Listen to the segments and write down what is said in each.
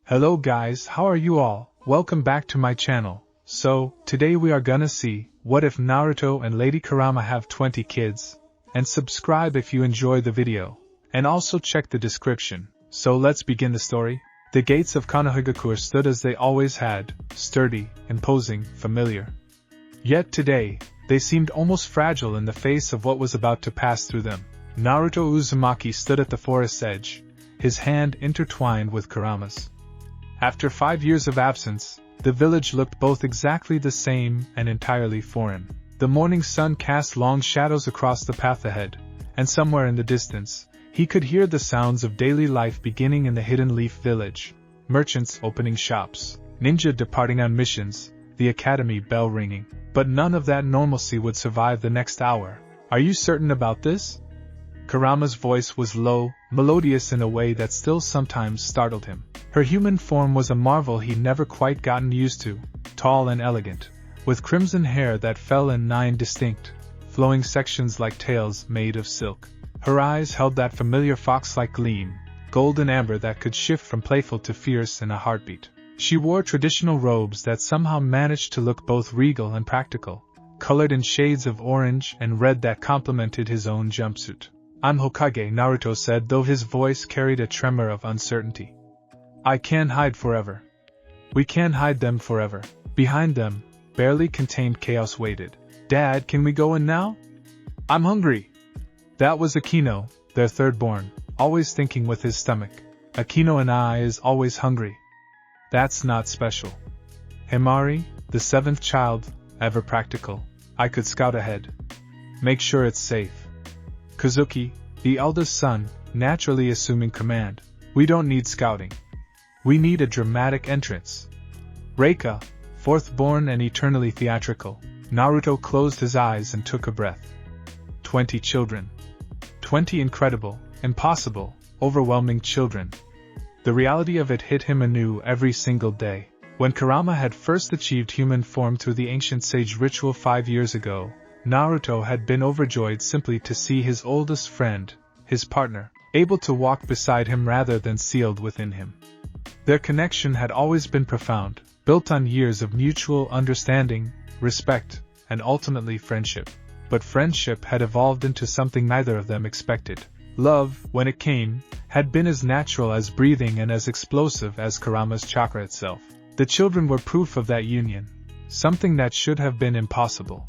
Hello guys, how are you all? Welcome back to my channel. So, today we are gonna see, what if Naruto and Lady Kurama have 20 kids? And subscribe if you enjoy the video. And also check the description. So let's begin the story. The gates of Konohagakure stood as they always had, sturdy, imposing, familiar. Yet today, they seemed almost fragile in the face of what was about to pass through them. Naruto Uzumaki stood at the forest's edge, his hand intertwined with Kurama's. After 5 years of absence, the village looked both exactly the same and entirely foreign. The morning sun cast long shadows across the path ahead, and somewhere in the distance, he could hear the sounds of daily life beginning in the Hidden Leaf village. Merchants opening shops, ninja departing on missions, the academy bell ringing. But none of that normalcy would survive the next hour. Are you certain about this? Kurama's voice was low, melodious in a way that still sometimes startled him. Her human form was a marvel he'd never quite gotten used to, tall and elegant, with crimson hair that fell in 9 distinct, flowing sections like tails made of silk. Her eyes held that familiar fox-like gleam, golden amber that could shift from playful to fierce in a heartbeat. She wore traditional robes that somehow managed to look both regal and practical, colored in shades of orange and red that complemented his own jumpsuit. "I'm Hokage," Naruto said, though his voice carried a tremor of uncertainty. "I can't hide forever. We can't hide them forever." Behind them, barely contained chaos waited. "Dad, can we go in now? I'm hungry." That was Akino, their third-born, always thinking with his stomach. "Akino and I is always hungry." "That's not special." Himari, the 7th child, ever practical. "I could scout ahead. Make sure it's safe." Kazuki, the eldest son, naturally assuming command. "We don't need scouting. We need a dramatic entrance." Reika, 4th-born and eternally theatrical. Naruto closed his eyes and took a breath. 20 children. 20 incredible, impossible, overwhelming children. The reality of it hit him anew every single day. When Kurama had first achieved human form through the ancient sage ritual 5 years ago, Naruto had been overjoyed simply to see his oldest friend, his partner, able to walk beside him rather than sealed within him. Their connection had always been profound, built on years of mutual understanding, respect, and ultimately friendship. But friendship had evolved into something neither of them expected. Love, when it came, had been as natural as breathing and as explosive as Kurama's chakra itself. The children were proof of that union, something that should have been impossible.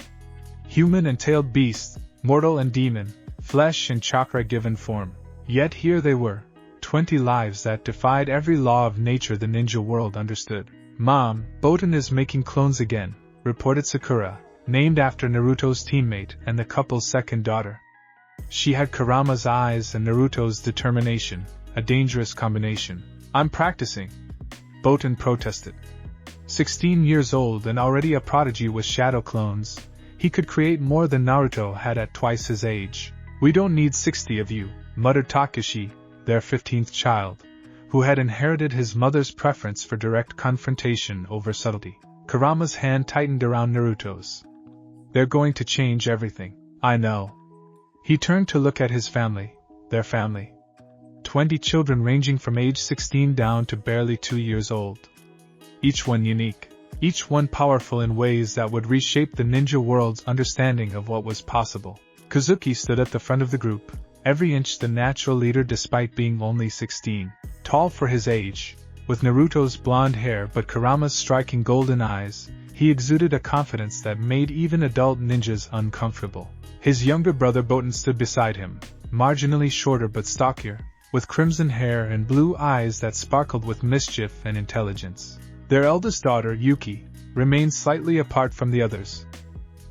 Human and tailed beast, mortal and demon, flesh and chakra-given form. Yet here they were, 20 lives that defied every law of nature the ninja world understood. "Mom, Boten is making clones again," reported Sakura, named after Naruto's teammate and the couple's second daughter. She had Kurama's eyes and Naruto's determination, a dangerous combination. "I'm practicing," Boten protested. 16 years old and already a prodigy with shadow clones, he could create more than Naruto had at twice his age. "We don't need 60 of you," muttered Takashi, their 15th child, who had inherited his mother's preference for direct confrontation over subtlety. Kurama's hand tightened around Naruto's. "They're going to change everything." "I know." He turned to look at his family, their family. 20 children ranging from age 16 down to barely 2 years old. Each one unique. Each one powerful in ways that would reshape the ninja world's understanding of what was possible. Kazuki stood at the front of the group, every inch the natural leader despite being only 16. Tall for his age, with Naruto's blonde hair but Kurama's striking golden eyes, he exuded a confidence that made even adult ninjas uncomfortable. His younger brother Boten stood beside him, marginally shorter but stockier, with crimson hair and blue eyes that sparkled with mischief and intelligence. Their eldest daughter, Yuki, remained slightly apart from the others.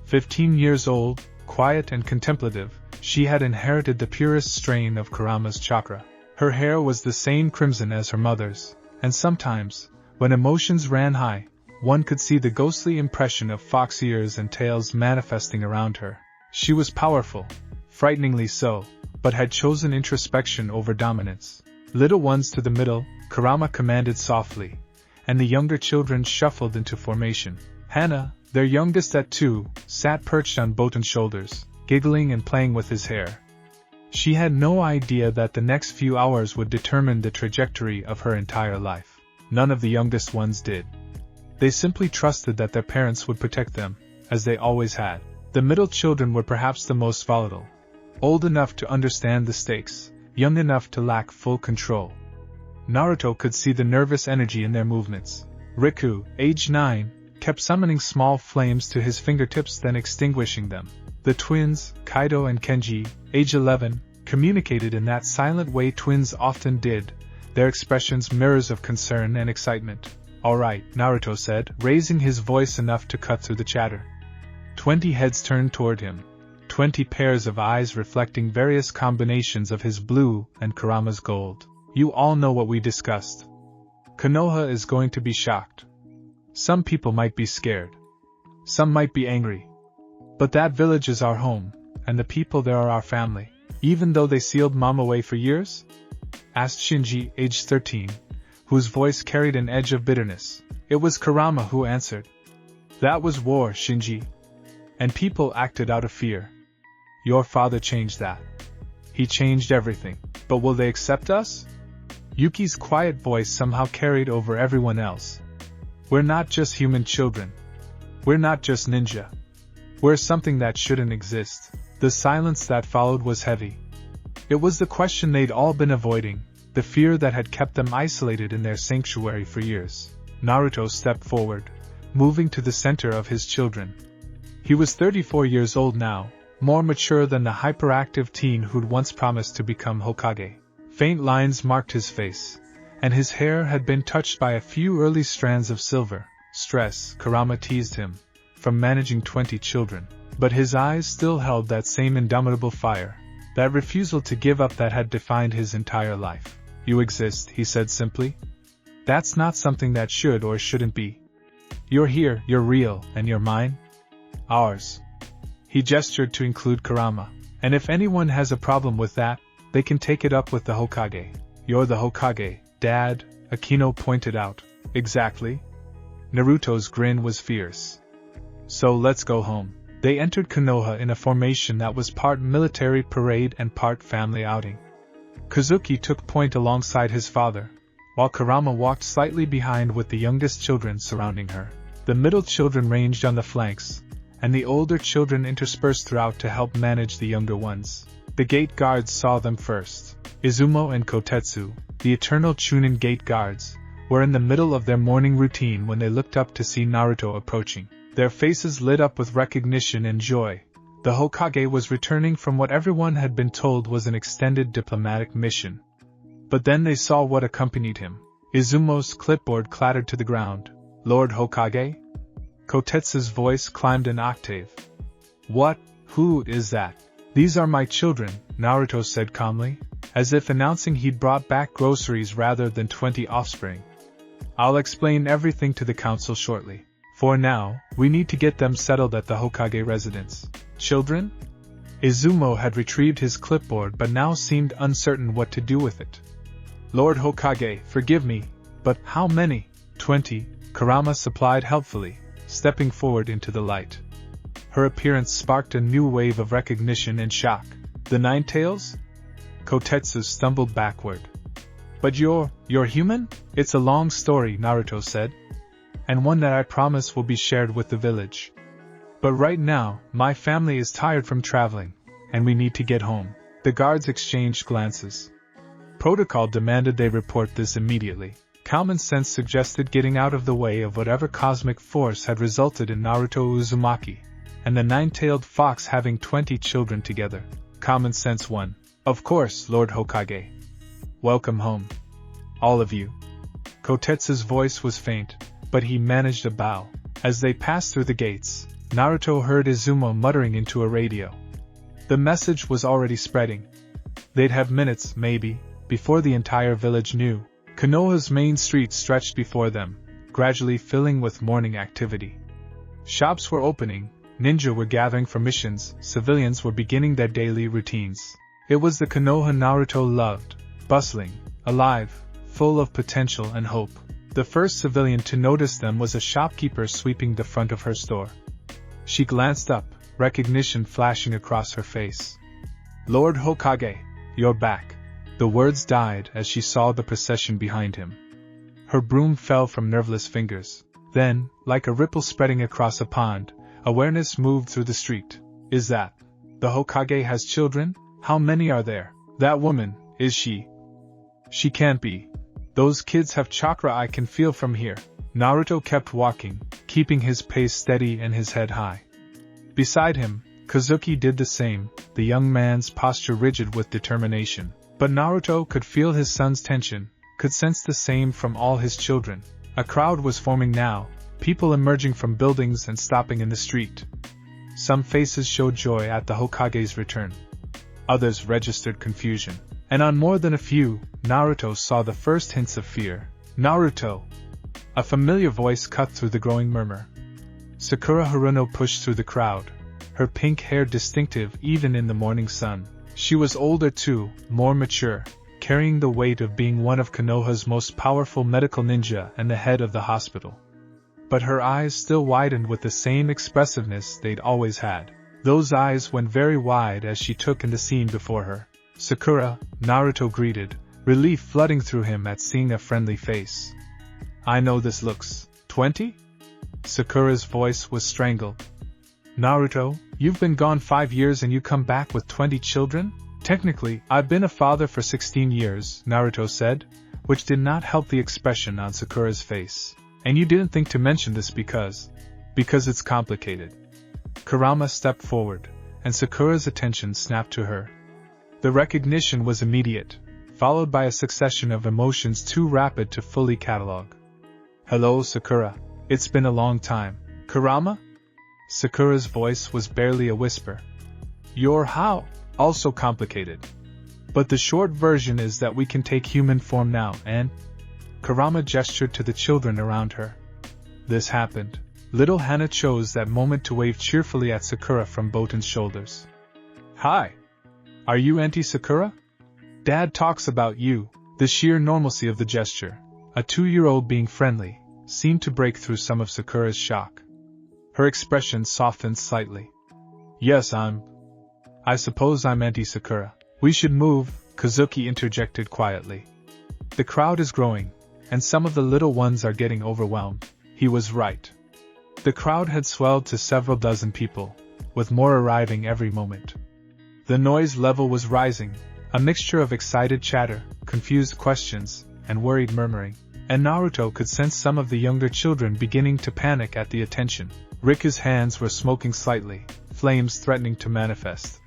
15 years old, quiet and contemplative, she had inherited the purest strain of Kurama's chakra. Her hair was the same crimson as her mother's, and sometimes, when emotions ran high, one could see the ghostly impression of fox ears and tails manifesting around her. She was powerful, frighteningly so, but had chosen introspection over dominance. "Little ones to the middle," Kurama commanded softly, and the younger children shuffled into formation. Hana, their youngest at 2, sat perched on Boten's shoulders, giggling and playing with his hair. She had no idea that the next few hours would determine the trajectory of her entire life. None of the youngest ones did. They simply trusted that their parents would protect them, as they always had. The middle children were perhaps the most volatile. Old enough to understand the stakes, young enough to lack full control. Naruto could see the nervous energy in their movements. Riku, age 9, kept summoning small flames to his fingertips then extinguishing them. The twins, Kaido and Kenji, age 11, communicated in that silent way twins often did, their expressions mirrors of concern and excitement. "Alright," Naruto said, raising his voice enough to cut through the chatter. 20 heads turned toward him, 20 pairs of eyes reflecting various combinations of his blue and Kurama's gold. "You all know what we discussed. Konoha is going to be shocked. Some people might be scared. Some might be angry. But that village is our home, and the people there are our family." "Even though they sealed Mom away for years?" asked Shinji, age 13, whose voice carried an edge of bitterness. It was Kurama who answered. "That was war, Shinji. And people acted out of fear. Your father changed that. He changed everything. But will they accept us?" Yuki's quiet voice somehow carried over everyone else. "We're not just human children. We're not just ninja. We're something that shouldn't exist." The silence that followed was heavy. It was the question they'd all been avoiding, the fear that had kept them isolated in their sanctuary for years. Naruto stepped forward, moving to the center of his children. He was 34 years old now, more mature than the hyperactive teen who'd once promised to become Hokage. Faint lines marked his face, and his hair had been touched by a few early strands of silver. Stress, Kurama teased him, from managing 20 children. But his eyes still held that same indomitable fire, that refusal to give up that had defined his entire life. "You exist," he said simply. "That's not something that should or shouldn't be. You're here, you're real, and you're mine. Ours." He gestured to include Kurama. "And if anyone has a problem with that, they can take it up with the Hokage." "You're the Hokage, Dad," Akino pointed out. "Exactly." Naruto's grin was fierce. "So let's go home." They entered Konoha in a formation that was part military parade and part family outing. Kazuki took point alongside his father, while Kurama walked slightly behind with the youngest children surrounding her. The middle children ranged on the flanks, and the older children interspersed throughout to help manage the younger ones. The gate guards saw them first. Izumo and Kotetsu, the eternal Chunin gate guards, were in the middle of their morning routine when they looked up to see Naruto approaching. Their faces lit up with recognition and joy. The Hokage was returning from what everyone had been told was an extended diplomatic mission. But then they saw what accompanied him. Izumo's clipboard clattered to the ground. "Lord Hokage?" Kotetsu's voice climbed an octave. "What? Who is that?" "These are my children," Naruto said calmly, as if announcing he'd brought back groceries rather than 20 offspring. "I'll explain everything to the council shortly. For now, we need to get them settled at the Hokage residence." "Children?" Izumo had retrieved his clipboard but now seemed uncertain what to do with it. "Lord Hokage, forgive me, but how many?" 20, Kurama supplied helpfully, stepping forward into the light. Her appearance sparked a new wave of recognition and shock. "The Nine Tails?" Kotetsu stumbled backward. "But you're human?" "It's a long story," Naruto said, "and one that I promise will be shared with the village. But right now, my family is tired from traveling, and we need to get home." The guards exchanged glances. Protocol demanded they report this immediately. Common sense suggested getting out of the way of whatever cosmic force had resulted in Naruto Uzumaki, and the nine-tailed fox having 20 children together. Common sense won. "Of course, Lord Hokage. Welcome home. All of you." Kotetsu's voice was faint, but he managed a bow. As they passed through the gates, Naruto heard Izumo muttering into a radio. The message was already spreading. They'd have minutes, maybe, before the entire village knew. Konoha's main street stretched before them, gradually filling with morning activity. Shops were opening, ninja were gathering for missions, civilians were beginning their daily routines. It was the Konoha Naruto loved, bustling, alive, full of potential and hope. The first civilian to notice them was a shopkeeper sweeping the front of her store. She glanced up, recognition flashing across her face. "Lord Hokage, you're back." The words died as she saw the procession behind him. Her broom fell from nerveless fingers. Then, like a ripple spreading across a pond, awareness moved through the street. Is that the Hokage has children? How many are there? That woman, is she? She can't be. Those kids have chakra I can feel from here. Naruto kept walking, keeping his pace steady and his head high. Beside him, Kazuki did the same, the young man's posture rigid with determination. But Naruto could feel his son's tension, could sense the same from all his children. A crowd was forming now, people emerging from buildings and stopping in the street. Some faces showed joy at the Hokage's return. Others registered confusion. And on more than a few, Naruto saw the first hints of fear. Naruto! A familiar voice cut through the growing murmur. Sakura Haruno pushed through the crowd, her pink hair distinctive even in the morning sun. She was older too, more mature, carrying the weight of being one of Konoha's most powerful medical ninja and the head of the hospital. But her eyes still widened with the same expressiveness they'd always had. Those eyes went very wide as she took in the scene before her. Sakura, Naruto greeted, relief flooding through him at seeing a friendly face. I know this looks 20? Sakura's voice was strangled. Naruto, you've been gone 5 years and you come back with 20 children? Technically, I've been a father for 16 years, Naruto said, which did not help the expression on Sakura's face. And you didn't think to mention this because it's complicated. Kurama stepped forward, and Sakura's attention snapped to her. The recognition was immediate, followed by a succession of emotions too rapid to fully catalog. Hello, Sakura. It's been a long time. Kurama? Sakura's voice was barely a whisper. You're how? Also complicated. But the short version is that we can take human form now, and... Kurama gestured to the children around her. This happened. Little Hana chose that moment to wave cheerfully at Sakura from Boten's shoulders. Hi! Are you Auntie Sakura? Dad talks about you. The sheer normalcy of the gesture, a 2-year-old being friendly, seemed to break through some of Sakura's shock. Her expression softened slightly. Yes, I suppose I'm Auntie Sakura. We should move, Kazuki interjected quietly. The crowd is growing, and some of the little ones are getting overwhelmed. He was right. The crowd had swelled to several dozen people, with more arriving every moment. The noise level was rising, a mixture of excited chatter, confused questions, and worried murmuring, and Naruto could sense some of the younger children beginning to panic at the attention. Riku's hands were smoking slightly, flames threatening to manifest.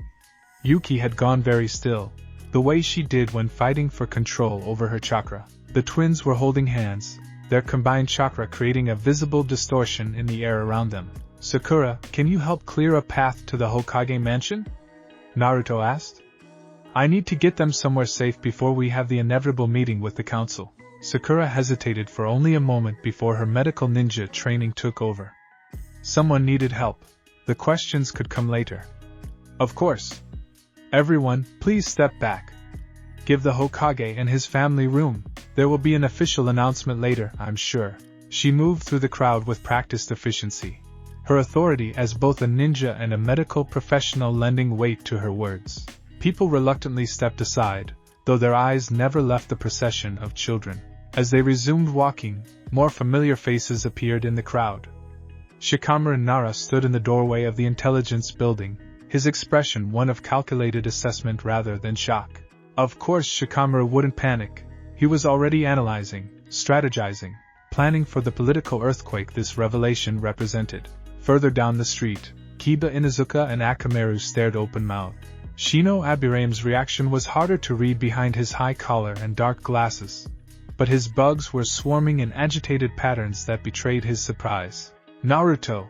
Yuki had gone very still, the way she did when fighting for control over her chakra. The twins were holding hands, their combined chakra creating a visible distortion in the air around them. Sakura, can you help clear a path to the Hokage mansion? Naruto asked. I need to get them somewhere safe before we have the inevitable meeting with the council. Sakura hesitated for only a moment before her medical ninja training took over. Someone needed help. The questions could come later. Of course. Everyone, please step back. Give the Hokage and his family room. There will be an official announcement later, I'm sure. She moved through the crowd with practiced efficiency, her authority as both a ninja and a medical professional lending weight to her words. People reluctantly stepped aside, though their eyes never left the procession of children. As they resumed walking, more familiar faces appeared in the crowd. Shikamaru Nara stood in the doorway of the intelligence building, his expression one of calculated assessment rather than shock. Of course Shikamaru wouldn't panic. He was already analyzing, strategizing, planning for the political earthquake this revelation represented. Further down the street, Kiba Inuzuka and Akamaru stared open-mouthed. Shino Abirame's reaction was harder to read behind his high collar and dark glasses, but his bugs were swarming in agitated patterns that betrayed his surprise. Naruto!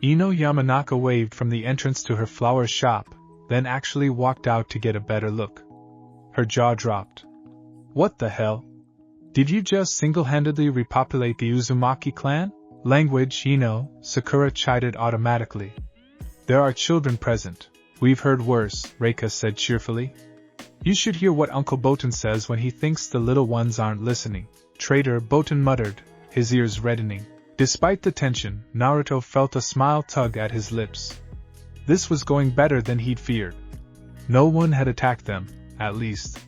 Ino Yamanaka waved from the entrance to her flower shop, then actually walked out to get a better look. Her jaw dropped. What the hell? Did you just single-handedly repopulate the Uzumaki clan? Language, Ino, Sakura chided automatically. There are children present. We've heard worse, Reika said cheerfully. You should hear what Uncle Boten says when he thinks the little ones aren't listening. Traitor, Boten muttered, his ears reddening. Despite the tension, Naruto felt a smile tug at his lips. This was going better than he'd feared. No one had attacked them, at least.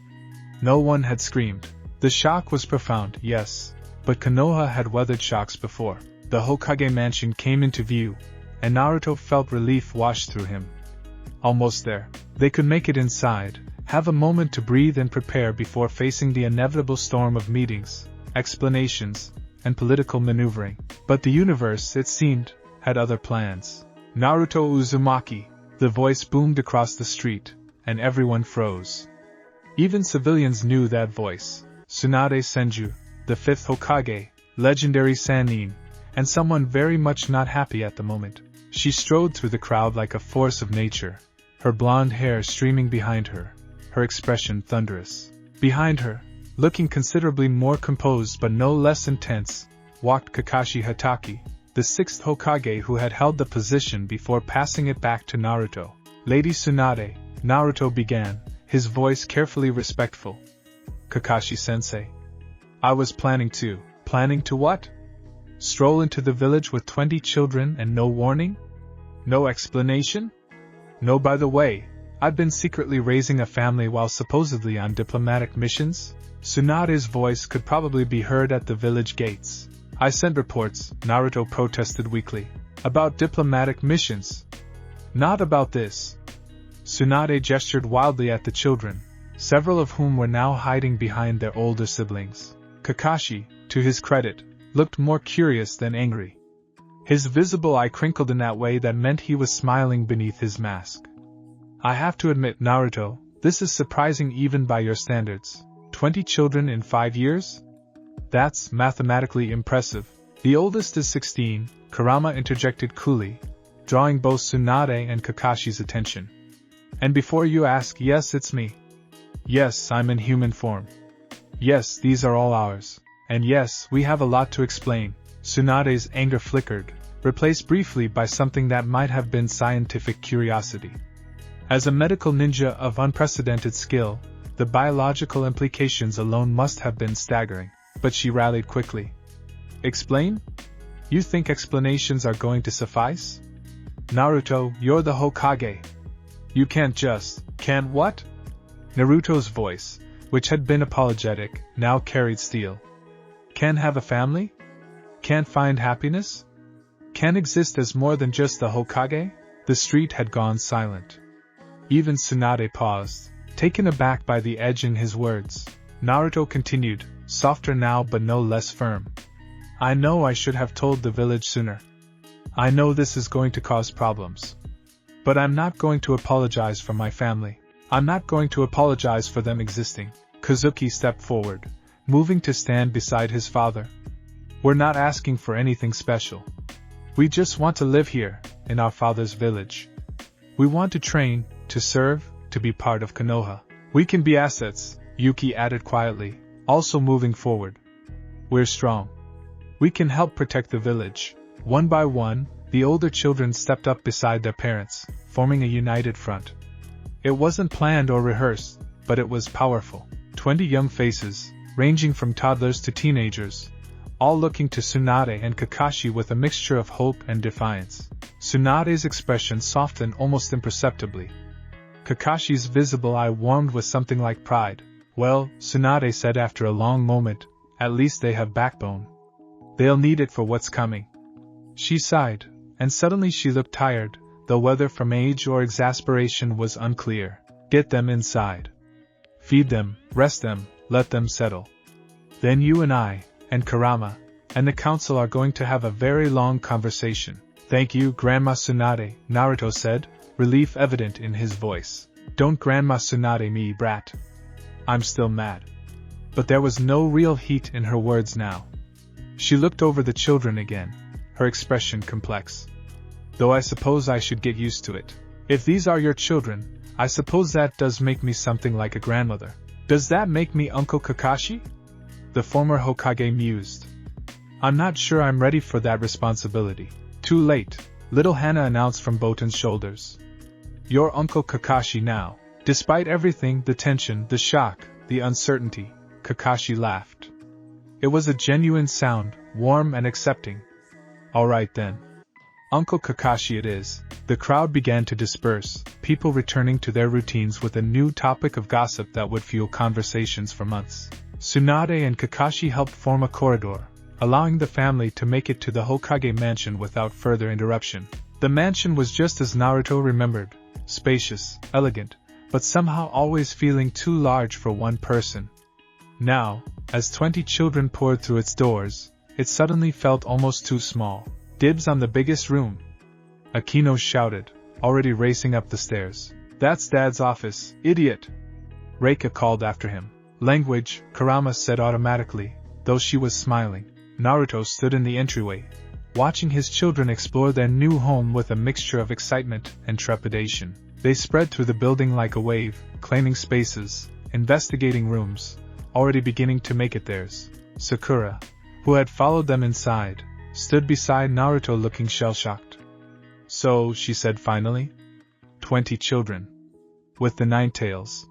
No one had screamed. The shock was profound, yes. But Konoha had weathered shocks before. The Hokage mansion came into view, and Naruto felt relief wash through him. Almost there. They could make it inside, have a moment to breathe and prepare before facing the inevitable storm of meetings, explanations, and political maneuvering. But the universe, it seemed, had other plans. Naruto Uzumaki, the voice boomed across the street, and everyone froze. Even civilians knew that voice. Tsunade Senju, the fifth Hokage, legendary Sannin, and someone very much not happy at the moment. She strode through the crowd like a force of nature, her blonde hair streaming behind her, her expression thunderous. Behind her, looking considerably more composed but no less intense, walked Kakashi Hatake, the sixth Hokage who had held the position before passing it back to Naruto. Lady Tsunade, Naruto began, his voice carefully respectful. Kakashi-sensei. I was planning to. Planning to what? Stroll into the village with 20 children and no warning? No explanation? No, by the way, I've been secretly raising a family while supposedly on diplomatic missions? Tsunade's voice could probably be heard at the village gates. I sent reports, Naruto protested weakly. About diplomatic missions. Not about this. Tsunade gestured wildly at the children, several of whom were now hiding behind their older siblings. Kakashi, to his credit, looked more curious than angry. His visible eye crinkled in that way that meant he was smiling beneath his mask. I have to admit, Naruto, this is surprising even by your standards. 20 children in 5 years? That's mathematically impressive. The oldest is 16, Kurama interjected coolly, drawing both Tsunade and Kakashi's attention. And before you ask, yes, it's me. Yes, I'm in human form. Yes, these are all ours. And yes, we have a lot to explain. Tsunade's anger flickered, replaced briefly by something that might have been scientific curiosity. As a medical ninja of unprecedented skill, the biological implications alone must have been staggering. But she rallied quickly. Explain? You think explanations are going to suffice? Naruto, you're the Hokage. You can't just... Can't what? Naruto's voice, which had been apologetic, now carried steel. Can't have a family? Can't find happiness? Can't exist as more than just the Hokage? The street had gone silent. Even Tsunade paused, taken aback by the edge in his words. Naruto continued, softer now but no less firm. I know I should have told the village sooner. I know this is going to cause problems. But I'm not going to apologize for my family. I'm not going to apologize for them existing. Kazuki stepped forward, moving to stand beside his father. We're not asking for anything special. We just want to live here, in our father's village. We want to train, to serve, to be part of Konoha. We can be assets, Yuki added quietly, also moving forward. We're strong. We can help protect the village. One by one, the older children stepped up beside their parents, forming a united front. It wasn't planned or rehearsed, but it was powerful. 20 young faces, ranging from toddlers to teenagers, all looking to Tsunade and Kakashi with a mixture of hope and defiance. Tsunade's expression softened almost imperceptibly. Kakashi's visible eye warmed with something like pride. Well, Tsunade said after a long moment, at least they have backbone. They'll need it for what's coming. She sighed, and suddenly she looked tired, though whether from age or exasperation was unclear. Get them inside. Feed them, rest them, let them settle. Then you and I, and Kurama, and the council are going to have a very long conversation. Thank you, Grandma Tsunade, Naruto said, relief evident in his voice. Don't Grandma Tsunade me, brat. I'm still mad. But there was no real heat in her words now. She looked over the children again, her expression complex. Though I suppose I should get used to it. If these are your children, I suppose that does make me something like a grandmother. Does that make me Uncle Kakashi? The former Hokage mused. I'm not sure I'm ready for that responsibility. Too late, little Hana announced from Botan's shoulders. You're Uncle Kakashi now. Despite everything, the tension, the shock, the uncertainty, Kakashi laughed. It was a genuine sound, warm and accepting. All right then. Uncle Kakashi it is. The crowd began to disperse, people returning to their routines with a new topic of gossip that would fuel conversations for months. Tsunade and Kakashi helped form a corridor, allowing the family to make it to the Hokage mansion without further interruption. The mansion was just as Naruto remembered, spacious, elegant, but somehow always feeling too large for one person. Now, as 20 children poured through its doors, it suddenly felt almost too small. "Dibs on the biggest room," Akino shouted, already racing up the stairs. "That's Dad's office, idiot!" Reika called after him. "Language," Kurama said automatically, though she was smiling. Naruto stood in the entryway, watching his children explore their new home with a mixture of excitement and trepidation. They spread through the building like a wave, claiming spaces, investigating rooms, already beginning to make it theirs. Sakura, who had followed them inside, stood beside Naruto looking shell-shocked. "So," she said finally, 20 children. With the 9 tails.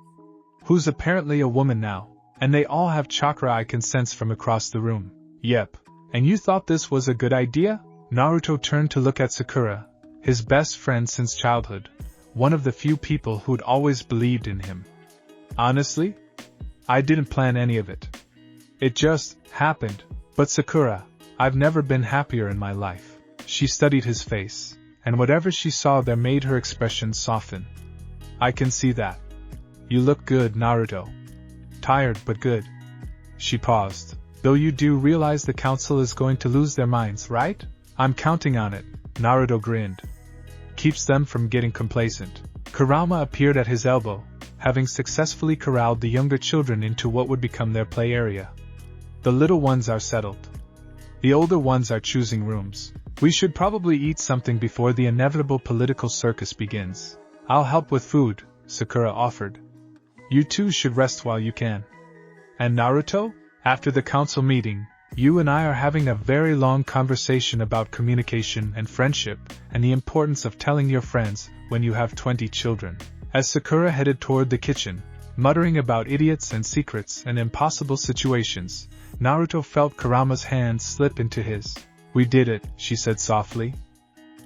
Who's apparently a woman now. And they all have chakra I can sense from across the room." "Yep. And you thought this was a good idea?" Naruto turned to look at Sakura, his best friend since childhood, one of the few people who'd always believed in him. "Honestly? I didn't plan any of it. It just happened. But Sakura, I've never been happier in my life." She studied his face, and whatever she saw there made her expression soften. "I can see that. You look good, Naruto. Tired but good." She paused. "Though you do realize the council is going to lose their minds, right?" "I'm counting on it," Naruto grinned. "Keeps them from getting complacent." Kurama appeared at his elbow, having successfully corralled the younger children into what would become their play area. "The little ones are settled. The older ones are choosing rooms. We should probably eat something before the inevitable political circus begins." "I'll help with food," Sakura offered. "You two should rest while you can." "And Naruto? After the council meeting, you and I are having a very long conversation about communication and friendship, and the importance of telling your friends when you have 20 children." As Sakura headed toward the kitchen, muttering about idiots and secrets and impossible situations, Naruto felt Kurama's hand slip into his. "We did it," she said softly.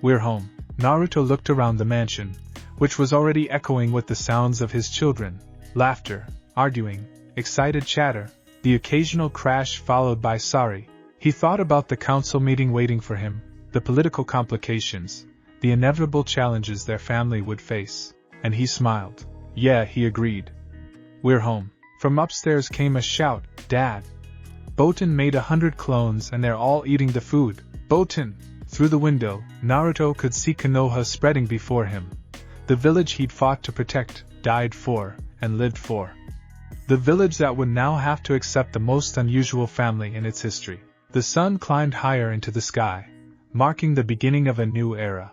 "We're home." Naruto looked around the mansion, which was already echoing with the sounds of his children. Laughter, arguing, excited chatter, the occasional crash followed by sorry. He thought about the council meeting waiting for him, the political complications, the inevitable challenges their family would face, and he smiled. "Yeah," he agreed. "We're home." From upstairs came a shout, "Dad! Boten made 100 clones and they're all eating the food." "Boten!" Through the window, Naruto could see Konoha spreading before him. The village he'd fought to protect, died for, and lived for. The village that would now have to accept the most unusual family in its history. The sun climbed higher into the sky, marking the beginning of a new era.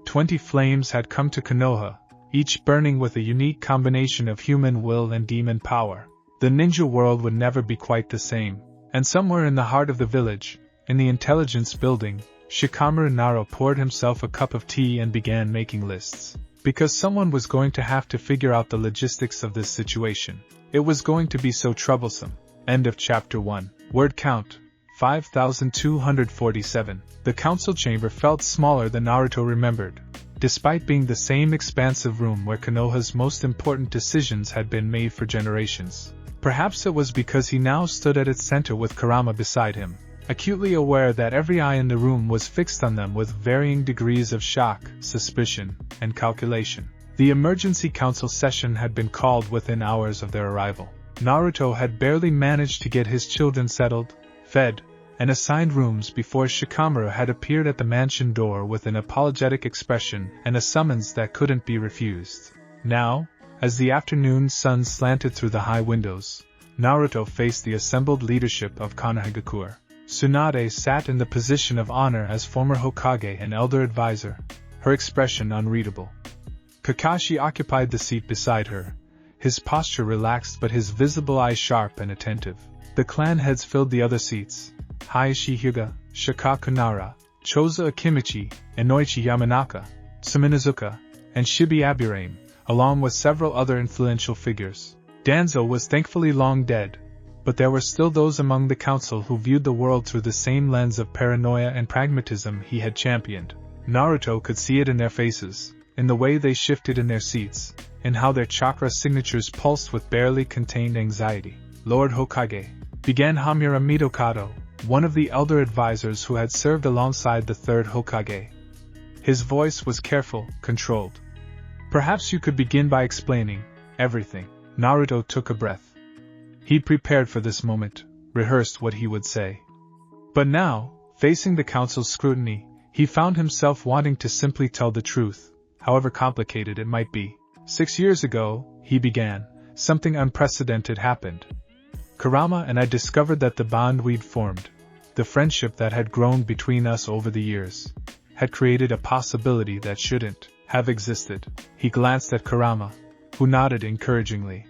20 flames had come to Konoha, each burning with a unique combination of human will and demon power. The ninja world would never be quite the same. And somewhere in the heart of the village, in the intelligence building, Shikamaru Naro poured himself a cup of tea and began making lists. Because someone was going to have to figure out the logistics of this situation. It was going to be so troublesome. End of Chapter 1. Word count, 5,247. The council chamber felt smaller than Naruto remembered, despite being the same expansive room where Konoha's most important decisions had been made for generations. Perhaps it was because he now stood at its center with Kurama beside him, acutely aware that every eye in the room was fixed on them with varying degrees of shock, suspicion, and calculation. The emergency council session had been called within hours of their arrival. Naruto had barely managed to get his children settled, fed, and assigned rooms before Shikamaru had appeared at the mansion door with an apologetic expression and a summons that couldn't be refused. Now, as the afternoon sun slanted through the high windows, Naruto faced the assembled leadership of Konohagakure. Tsunade sat in the position of honor as former Hokage and elder advisor, her expression unreadable. Kakashi occupied the seat beside her, his posture relaxed but his visible eyes sharp and attentive. The clan heads filled the other seats: Hayashi Hyuga, Shikaku Nara, Choza Akimichi, Inoichi Yamanaka, Suminazuka, and Shibi Aburame, along with several other influential figures. Danzo was thankfully long dead, but there were still those among the council who viewed the world through the same lens of paranoia and pragmatism he had championed. Naruto could see it in their faces, in the way they shifted in their seats, in how their chakra signatures pulsed with barely contained anxiety. "Lord Hokage," began Hamura Mitokado, one of the elder advisors who had served alongside the third Hokage. His voice was careful, controlled. Perhaps you could begin by explaining everything. Naruto took a breath. He'd prepared for this moment, rehearsed what he would say. But now, facing the council's scrutiny, he found himself wanting to simply tell the truth, however complicated it might be. 6 years ago, he began, something unprecedented happened. Kurama and I discovered that the bond we'd formed, the friendship that had grown between us over the years, had created a possibility that shouldn't have existed. He glanced at Kurama, who nodded encouragingly.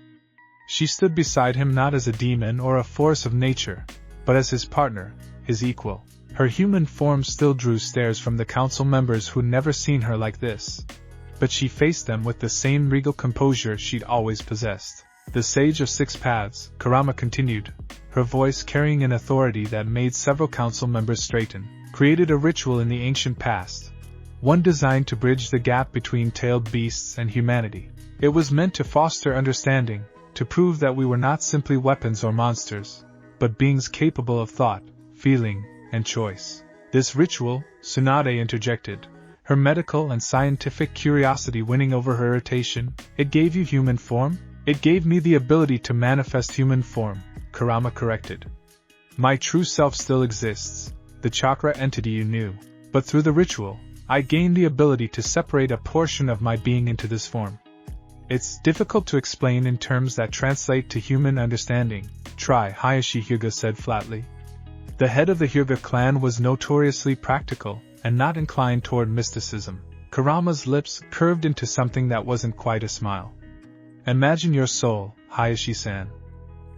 She stood beside him not as a demon or a force of nature, but as his partner, his equal. Her human form still drew stares from the council members who'd never seen her like this. But she faced them with the same regal composure she'd always possessed. The Sage of Six Paths, Kurama continued, her voice carrying an authority that made several council members straighten, created a ritual in the ancient past. One designed to bridge the gap between tailed beasts and humanity. It was meant to foster understanding, to prove that we were not simply weapons or monsters, but beings capable of thought, feeling, and choice. This ritual, Tsunade interjected, her medical and scientific curiosity winning over her irritation, it gave you human form? It gave me the ability to manifest human form, Kurama corrected. My true self still exists, the chakra entity you knew, but through the ritual, I gained the ability to separate a portion of my being into this form. It's difficult to explain in terms that translate to human understanding, try, Hayashi Hyuga said flatly. The head of the Hyuga clan was notoriously practical, and not inclined toward mysticism. Kurama's lips curved into something that wasn't quite a smile. Imagine your soul, Hayashi-san.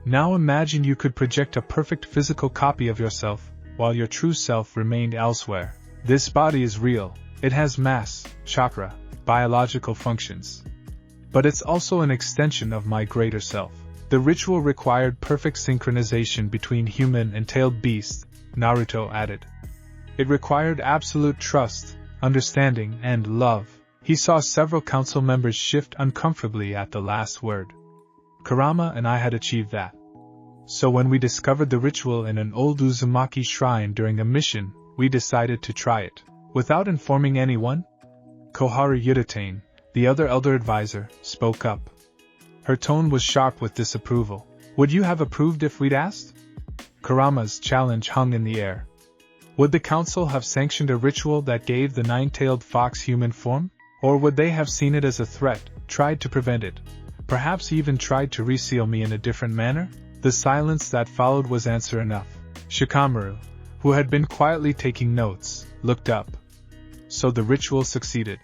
Now imagine you could project a perfect physical copy of yourself, while your true self remained elsewhere. This body is real, it has mass, chakra, biological functions. But it's also an extension of my greater self. The ritual required perfect synchronization between human and tailed beast, Naruto added. It required absolute trust, understanding, and love. He saw several council members shift uncomfortably at the last word. Kurama and I had achieved that. So when we discovered the ritual in an old Uzumaki shrine during a mission, we decided to try it. Without informing anyone? Koharu Yuditane, the other elder advisor, spoke up. Her tone was sharp with disapproval. Would you have approved if we'd asked? Kurama's challenge hung in the air. Would the council have sanctioned a ritual that gave the nine-tailed fox human form? Or would they have seen it as a threat, tried to prevent it? Perhaps even tried to reseal me in a different manner? The silence that followed was answer enough. Shikamaru, who had been quietly taking notes, looked up. So the ritual succeeded.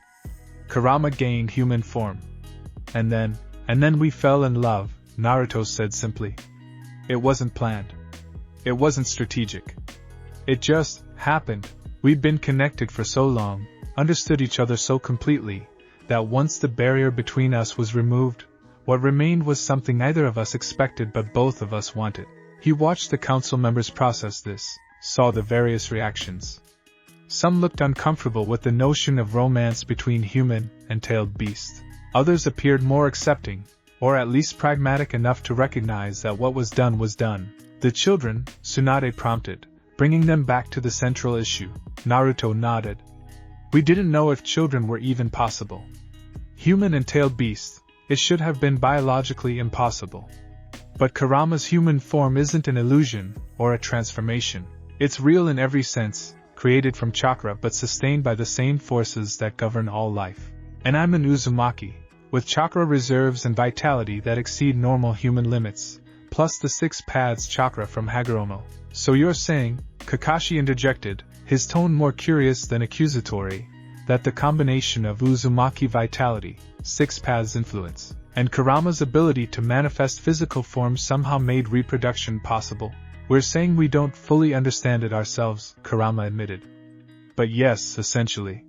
Kurama gained human form. And then we fell in love, Naruto said simply. It wasn't planned. It wasn't strategic. It just happened. We'd been connected for so long, understood each other so completely, that once the barrier between us was removed, what remained was something neither of us expected but both of us wanted. He watched the council members process this, saw the various reactions. Some looked uncomfortable with the notion of romance between human and tailed beast. Others appeared more accepting, or at least pragmatic enough to recognize that what was done. The children, Tsunade prompted, bringing them back to the central issue. Naruto nodded. We didn't know if children were even possible. Human and tailed beast, it should have been biologically impossible. But Kurama's human form isn't an illusion, or a transformation. It's real in every sense, created from chakra but sustained by the same forces that govern all life. And I'm an Uzumaki, with chakra reserves and vitality that exceed normal human limits, plus the 6 paths chakra from Hagoromo. So you're saying, Kakashi interjected, his tone more curious than accusatory, that the combination of Uzumaki vitality, 6 paths influence, and Kurama's ability to manifest physical form somehow made reproduction possible? We're saying we don't fully understand it ourselves, Kurama admitted. But yes, essentially.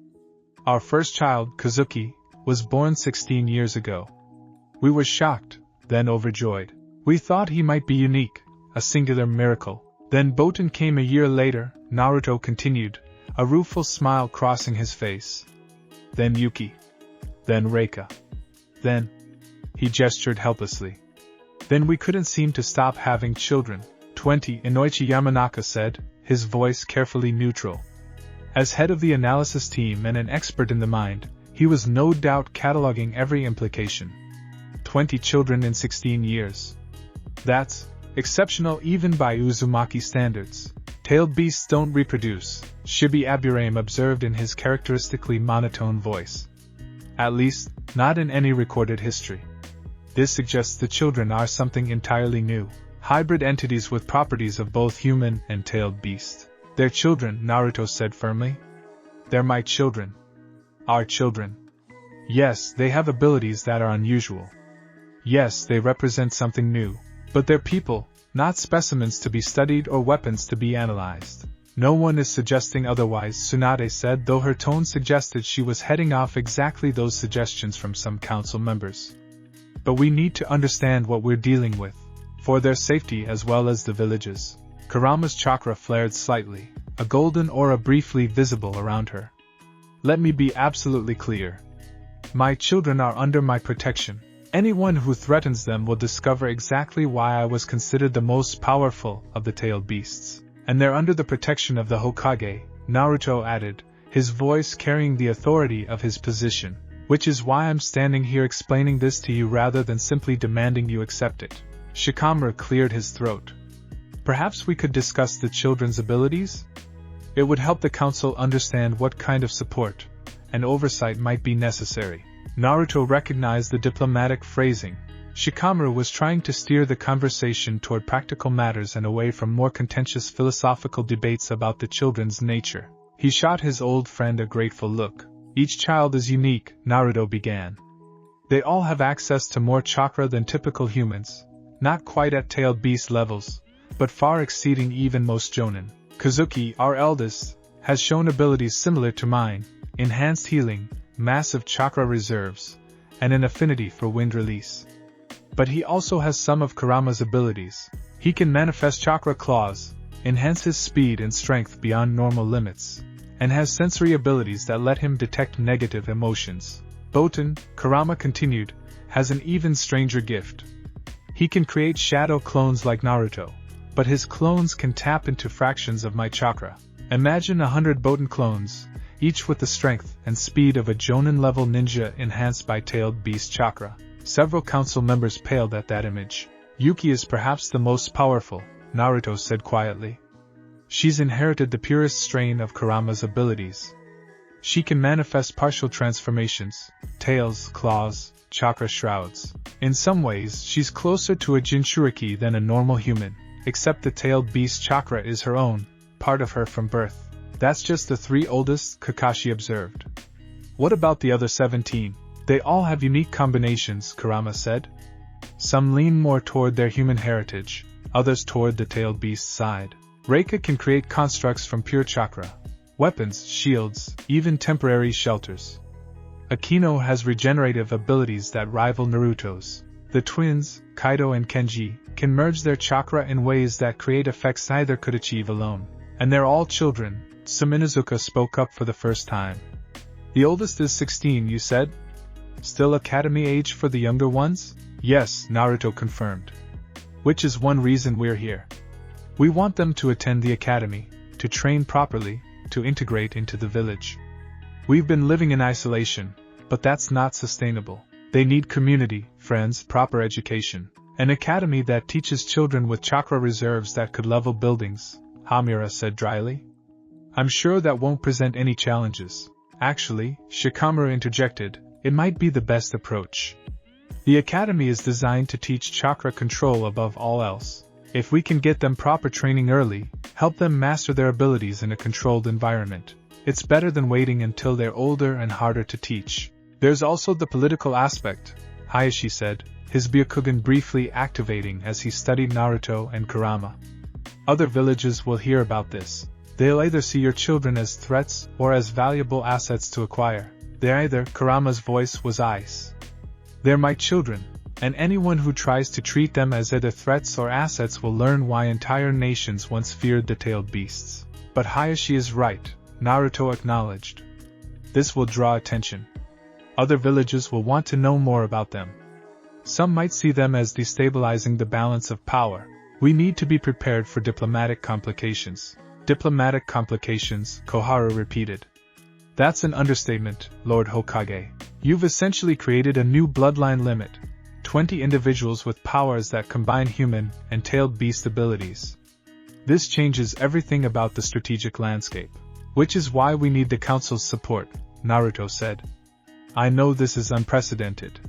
Our first child, Kazuki, was born 16 years ago. We were shocked, then overjoyed. We thought he might be unique, a singular miracle. Then Boten came a year later, Naruto continued, a rueful smile crossing his face. Then Yuki. Then Reika. Then... He gestured helplessly. Then we couldn't seem to stop having children. 20, Inoichi Yamanaka said, his voice carefully neutral. As head of the analysis team and an expert in the mind, he was no doubt cataloging every implication. 20 children in 16 years. That's exceptional even by Uzumaki standards. Tailed beasts don't reproduce, Shibi Aburaim observed in his characteristically monotone voice. At least, not in any recorded history. This suggests the children are something entirely new, hybrid entities with properties of both human and tailed beast. They're children, Naruto said firmly. They're my children. Our children. Yes, they have abilities that are unusual. Yes, they represent something new. But they're people, not specimens to be studied or weapons to be analyzed. No one is suggesting otherwise, Tsunade said, though her tone suggested she was heading off exactly those suggestions from some council members. But we need to understand what we're dealing with, for their safety as well as the villages. Kurama's chakra flared slightly, a golden aura briefly visible around her. Let me be absolutely clear. My children are under my protection. Anyone who threatens them will discover exactly why I was considered the most powerful of the tailed beasts. And they're under the protection of the Hokage, Naruto added, his voice carrying the authority of his position, which is why I'm standing here explaining this to you rather than simply demanding you accept it. Shikamaru cleared his throat. Perhaps we could discuss the children's abilities? It would help the council understand what kind of support and oversight might be necessary. Naruto recognized the diplomatic phrasing. Shikamaru was trying to steer the conversation toward practical matters and away from more contentious philosophical debates about the children's nature. He shot his old friend a grateful look. Each child is unique, Naruto began. They all have access to more chakra than typical humans, not quite at tailed beast levels, but far exceeding even most jonin. Kazuki, our eldest, has shown abilities similar to mine, enhanced healing, massive chakra reserves, and an affinity for wind release. But he also has some of Kurama's abilities. He can manifest chakra claws, enhance his speed and strength beyond normal limits, and has sensory abilities that let him detect negative emotions. Boten, Kurama continued, has an even stranger gift. He can create shadow clones like Naruto, but his clones can tap into fractions of my chakra. Imagine 100 Boten clones, each with the strength and speed of a Jonin-level ninja enhanced by tailed beast chakra. Several council members paled at that image. Yuki is perhaps the most powerful, Naruto said quietly. She's inherited the purest strain of Kurama's abilities. She can manifest partial transformations, tails, claws, chakra shrouds. In some ways, she's closer to a Jinchuriki than a normal human, except the tailed beast chakra is her own, part of her from birth. That's just the 3 oldest, Kakashi observed. What about the other 17? They all have unique combinations, Kurama said. Some lean more toward their human heritage, others toward the tailed beast side. Reika can create constructs from pure chakra, weapons, shields, even temporary shelters. Akino has regenerative abilities that rival Naruto's. The twins, Kaido and Kenji, can merge their chakra in ways that create effects neither could achieve alone. And they're all children, Suminazuka spoke up for the first time. The oldest is 16, you said? Still academy age for the younger ones? Yes, Naruto confirmed. Which is one reason we're here. We want them to attend the academy, to train properly, to integrate into the village. We've been living in isolation, but that's not sustainable. They need community, friends, proper education. An academy that teaches children with chakra reserves that could level buildings, Hamura said dryly. I'm sure that won't present any challenges. Actually, Shikamaru interjected, it might be the best approach. The academy is designed to teach chakra control above all else. If we can get them proper training early, help them master their abilities in a controlled environment, it's better than waiting until they're older and harder to teach. There's also the political aspect, Hayashi said, his Byakugan briefly activating as he studied Naruto and Kurama. Other villages will hear about this. They'll either see your children as threats or as valuable assets to acquire. Kurama's voice was ice. They're my children, and anyone who tries to treat them as either threats or assets will learn why entire nations once feared the tailed beasts. But Hayashi is right, Naruto acknowledged. This will draw attention. Other villages will want to know more about them. Some might see them as destabilizing the balance of power. We need to be prepared for diplomatic complications. Diplomatic complications, Koharu repeated. That's an understatement, Lord Hokage. You've essentially created a new bloodline limit. 20 individuals with powers that combine human and tailed beast abilities. This changes everything about the strategic landscape. Which is why we need the Council's support, Naruto said. I know this is unprecedented.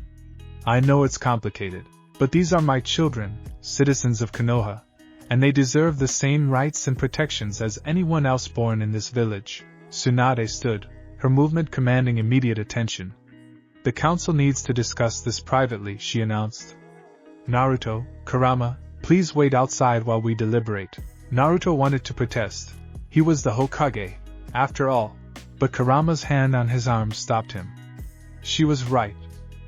I know it's complicated. But these are my children, citizens of Konoha, and they deserve the same rights and protections as anyone else born in this village. Tsunade stood, her movement commanding immediate attention. The council needs to discuss this privately, she announced. Naruto, Kurama, please wait outside while we deliberate. Naruto wanted to protest. He was the Hokage, after all, but Kurama's hand on his arm stopped him. She was right.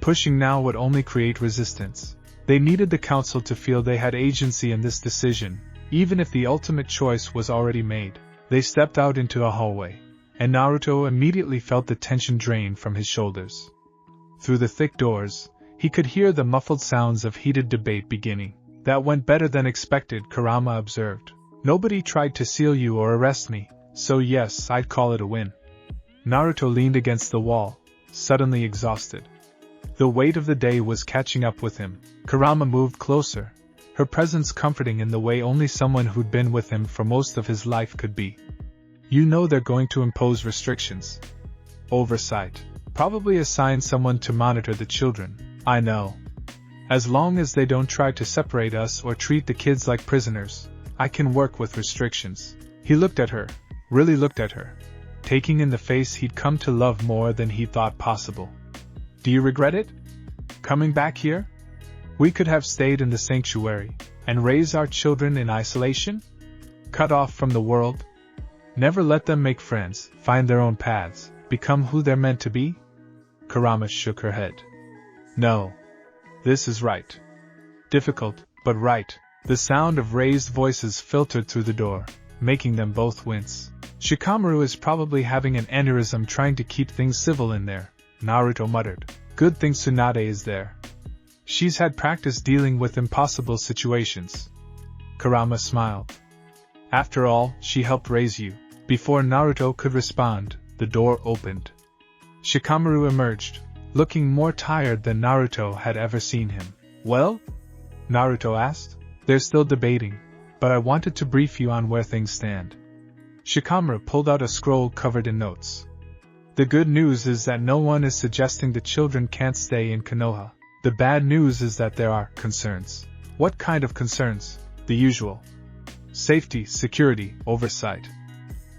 Pushing now would only create resistance. They needed the council to feel they had agency in this decision, even if the ultimate choice was already made. They stepped out into a hallway, and Naruto immediately felt the tension drain from his shoulders. Through the thick doors, he could hear the muffled sounds of heated debate beginning. That went better than expected, Kurama observed. Nobody tried to seal you or arrest me, so yes, I'd call it a win. Naruto leaned against the wall, suddenly exhausted. The weight of the day was catching up with him. Kurama moved closer, her presence comforting in the way only someone who'd been with him for most of his life could be. You know they're going to impose restrictions. Oversight. Probably assign someone to monitor the children. I know. As long as they don't try to separate us or treat the kids like prisoners, I can work with restrictions. He looked at her, really looked at her, taking in the face he'd come to love more than he thought possible. Do you regret it? Coming back here? We could have stayed in the sanctuary, and raise our children in isolation? Cut off from the world? Never let them make friends, find their own paths, become who they're meant to be? Kurama shook her head. No. This is right. Difficult, but right. The sound of raised voices filtered through the door, making them both wince. Shikamaru is probably having an aneurysm trying to keep things civil in there, Naruto muttered. Good thing Tsunade is there. She's had practice dealing with impossible situations. Kurama smiled. After all, she helped raise you. Before Naruto could respond, the door opened. Shikamaru emerged, looking more tired than Naruto had ever seen him. Well? Naruto asked. They're still debating, but I wanted to brief you on where things stand. Shikamaru pulled out a scroll covered in notes. The good news is that no one is suggesting the children can't stay in Konoha. The bad news is that there are concerns. What kind of concerns? The usual. Safety, security, oversight.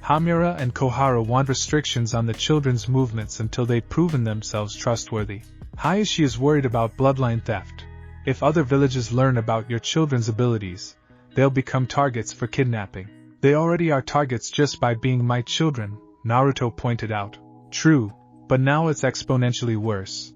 Hamura and Koharu want restrictions on the children's movements until they've proven themselves trustworthy. Hayashi is worried about bloodline theft. If other villages learn about your children's abilities, they'll become targets for kidnapping. They already are targets just by being my children, Naruto pointed out. True, but now it's exponentially worse.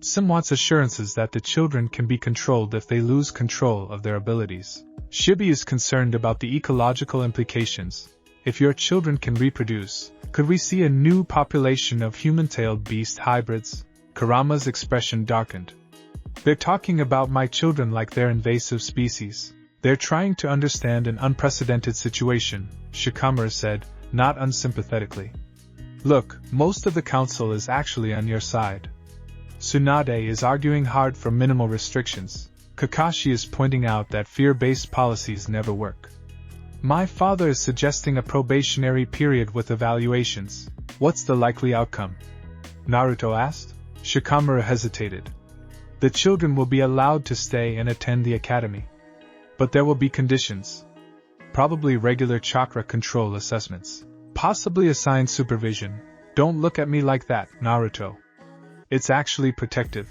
Sim wants assurances that the children can be controlled if they lose control of their abilities. Shibi is concerned about the ecological implications. If your children can reproduce, could we see a new population of human-tailed beast hybrids? Kurama's expression darkened. They're talking about my children like they're invasive species. They're trying to understand an unprecedented situation, Shikamaru said, not unsympathetically. Look, most of the council is actually on your side. Tsunade is arguing hard for minimal restrictions. Kakashi is pointing out that fear-based policies never work. My father is suggesting a probationary period with evaluations. What's the likely outcome? Naruto asked. Shikamaru hesitated. The children will be allowed to stay and attend the academy. But there will be conditions. Probably regular chakra control assessments. Possibly assigned supervision. Don't look at me like that, Naruto. It's actually protective.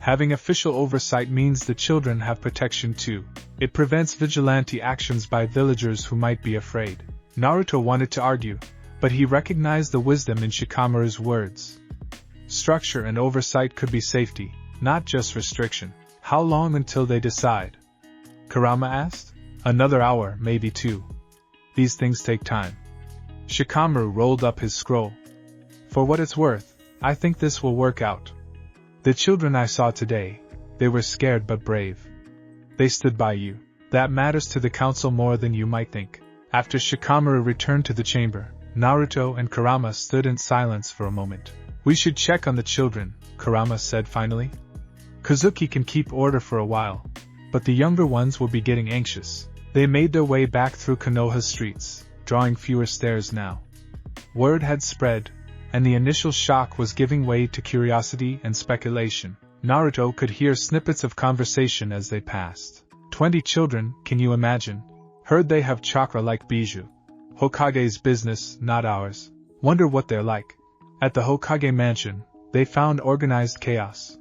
Having official oversight means the children have protection too. It prevents vigilante actions by villagers who might be afraid. Naruto wanted to argue, but he recognized the wisdom in Shikamaru's words. Structure and oversight could be safety, not just restriction. How long until they decide? Kurama asked. Another hour, maybe 2. These things take time. Shikamaru rolled up his scroll. For what it's worth, I think this will work out. The children I saw today, they were scared but brave. They stood by you. That matters to the council more than you might think. After Shikamaru returned to the chamber, Naruto and Kurama stood in silence for a moment. We should check on the children, Kurama said finally. Kozuki can keep order for a while, but the younger ones will be getting anxious. They made their way back through Konoha's streets, drawing fewer stares now. Word had spread, and the initial shock was giving way to curiosity and speculation. Naruto could hear snippets of conversation as they passed. 20 children, can you imagine? Heard they have chakra like Bijou. Hokage's business, not ours. Wonder what they're like. At the Hokage mansion, they found organized chaos.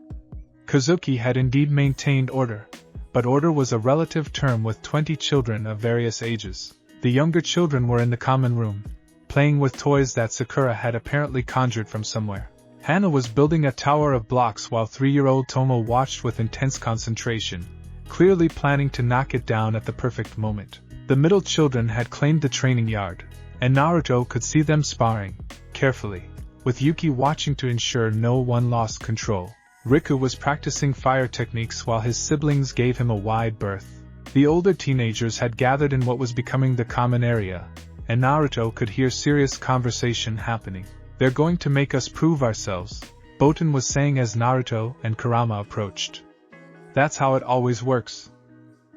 Kozuki had indeed maintained order, but order was a relative term with 20 children of various ages. The younger children were in the common room, playing with toys that Sakura had apparently conjured from somewhere. Hana was building a tower of blocks while 3-year-old Tomo watched with intense concentration, clearly planning to knock it down at the perfect moment. The middle children had claimed the training yard, and Naruto could see them sparring, carefully, with Yuki watching to ensure no one lost control. Riku was practicing fire techniques while his siblings gave him a wide berth. The older teenagers had gathered in what was becoming the common area, and Naruto could hear serious conversation happening. They're going to make us prove ourselves, Boten was saying as Naruto and Kurama approached. That's how it always works.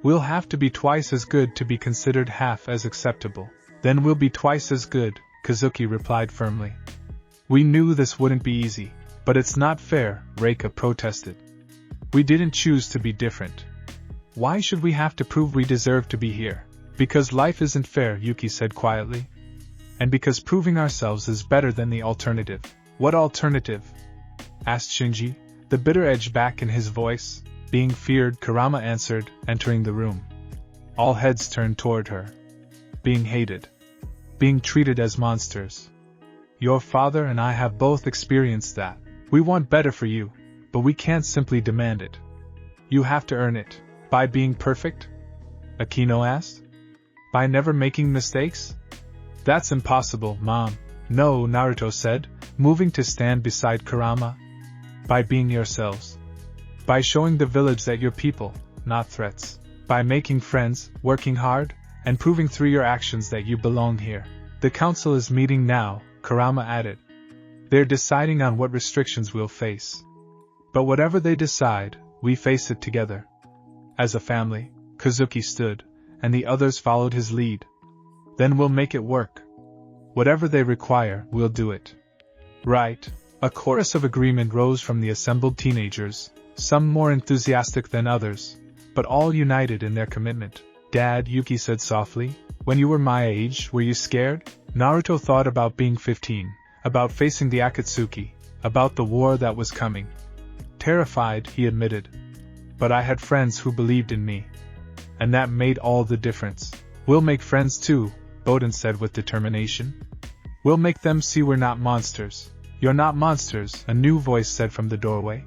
We'll have to be twice as good to be considered half as acceptable. Then we'll be twice as good, Kozuki replied firmly. We knew this wouldn't be easy. But it's not fair, Reika protested. We didn't choose to be different. Why should we have to prove we deserve to be here? Because life isn't fair, Yuki said quietly. And because proving ourselves is better than the alternative. What alternative? Asked Shinji, the bitter edge back in his voice. Being feared, Kurama answered, entering the room. All heads turned toward her. Being hated. Being treated as monsters. Your father and I have both experienced that. We want better for you, but we can't simply demand it. You have to earn it. By being perfect? Akino asked. By never making mistakes? That's impossible, Mom. No, Naruto said, moving to stand beside Kurama. By being yourselves. By showing the village that you're people, not threats. By making friends, working hard, and proving through your actions that you belong here. The council is meeting now, Kurama added. They're deciding on what restrictions we'll face. But whatever they decide, we face it together. As a family, Kozuki stood, and the others followed his lead. Then we'll make it work. Whatever they require, we'll do it. Right. A chorus of agreement rose from the assembled teenagers, some more enthusiastic than others, but all united in their commitment. Dad, Yuki said softly, when you were my age, were you scared? Naruto thought about being 15. About facing the Akatsuki, about the war that was coming. Terrified, he admitted. But I had friends who believed in me. And that made all the difference. We'll make friends too, Boten said with determination. We'll make them see we're not monsters. You're not monsters, a new voice said from the doorway.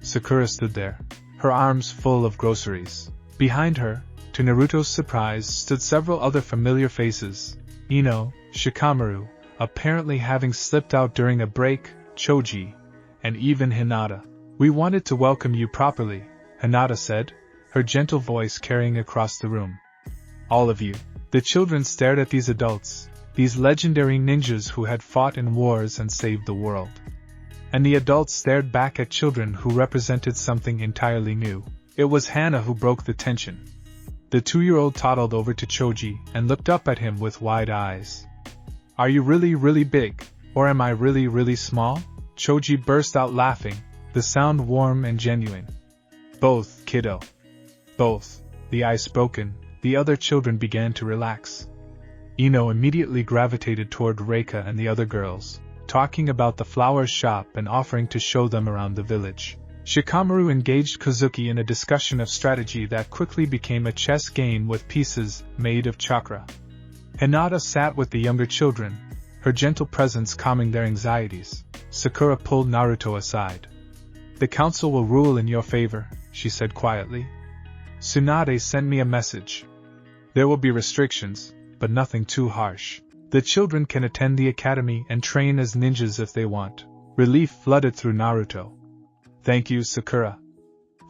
Sakura stood there, her arms full of groceries. Behind her, to Naruto's surprise, stood several other familiar faces. Ino, Shikamaru, apparently having slipped out during a break, Choji, and even Hinata. We wanted to welcome you properly, Hinata said, her gentle voice carrying across the room. All of you. The children stared at these adults, these legendary ninjas who had fought in wars and saved the world. And the adults stared back at children who represented something entirely new. It was Hana who broke the tension. The 2-year-old toddled over to Choji and looked up at him with wide eyes. Are you really, really big, or am I really, really small? Choji burst out laughing, the sound warm and genuine. Both, kiddo. Both. The ice broken, the other children began to relax. Ino immediately gravitated toward Reika and the other girls, talking about the flower shop and offering to show them around the village. Shikamaru engaged Kozuki in a discussion of strategy that quickly became a chess game with pieces made of chakra. Hinata sat with the younger children, her gentle presence calming their anxieties. Sakura pulled Naruto aside. The council will rule in your favor, she said quietly. Tsunade sent me a message. There will be restrictions, but nothing too harsh. The children can attend the academy and train as ninjas if they want. Relief flooded through Naruto. Thank you, Sakura.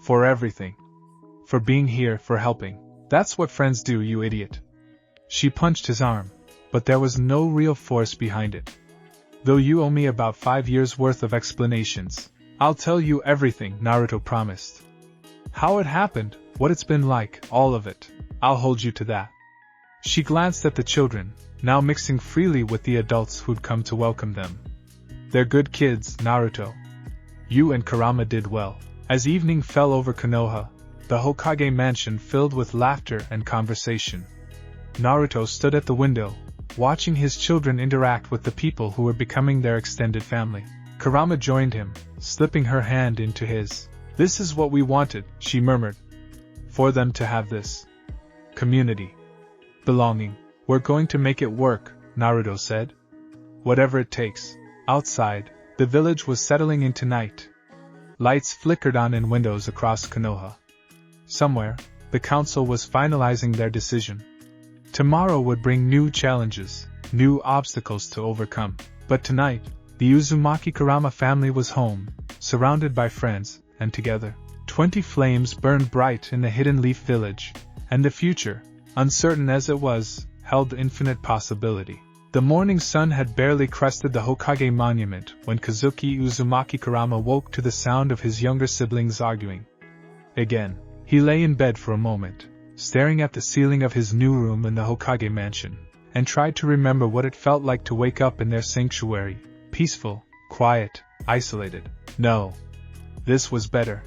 For everything. For being here, for helping. That's what friends do, you idiot. She punched his arm, but there was no real force behind it. Though you owe me about 5 years' worth of explanations, I'll tell you everything, Naruto promised. How it happened, what it's been like, all of it. I'll hold you to that. She glanced at the children, now mixing freely with the adults who'd come to welcome them. They're good kids, Naruto. You and Kurama did well. As evening fell over Konoha, the Hokage mansion filled with laughter and conversation. Naruto stood at the window, watching his children interact with the people who were becoming their extended family. Kurama joined him, slipping her hand into his. This is what we wanted, she murmured. For them to have this. Community. Belonging. We're going to make it work, Naruto said. Whatever it takes. Outside, the village was settling into night. Lights flickered on in windows across Konoha. Somewhere, the council was finalizing their decision. Tomorrow would bring new challenges, new obstacles to overcome. But tonight, the Uzumaki-Kurama family was home, surrounded by friends, and together. 20 flames burned bright in the hidden leaf village, and the future, uncertain as it was, held infinite possibility. The morning sun had barely crested the Hokage monument when Kazuki Uzumaki-Kurama woke to the sound of his younger siblings arguing. Again, he lay in bed for a moment, staring at the ceiling of his new room in the Hokage mansion, and tried to remember what it felt like to wake up in their sanctuary, peaceful, quiet, isolated. No. This was better.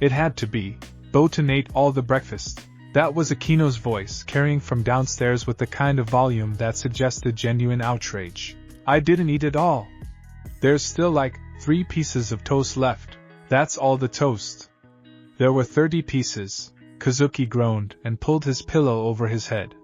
It had to be. Botan ate all the breakfast. That was Akino's voice, carrying from downstairs with the kind of volume that suggested genuine outrage. I didn't eat it all. There's still like 3 pieces of toast left. That's all the toast. There were 30 pieces. Kazuki groaned and pulled his pillow over his head.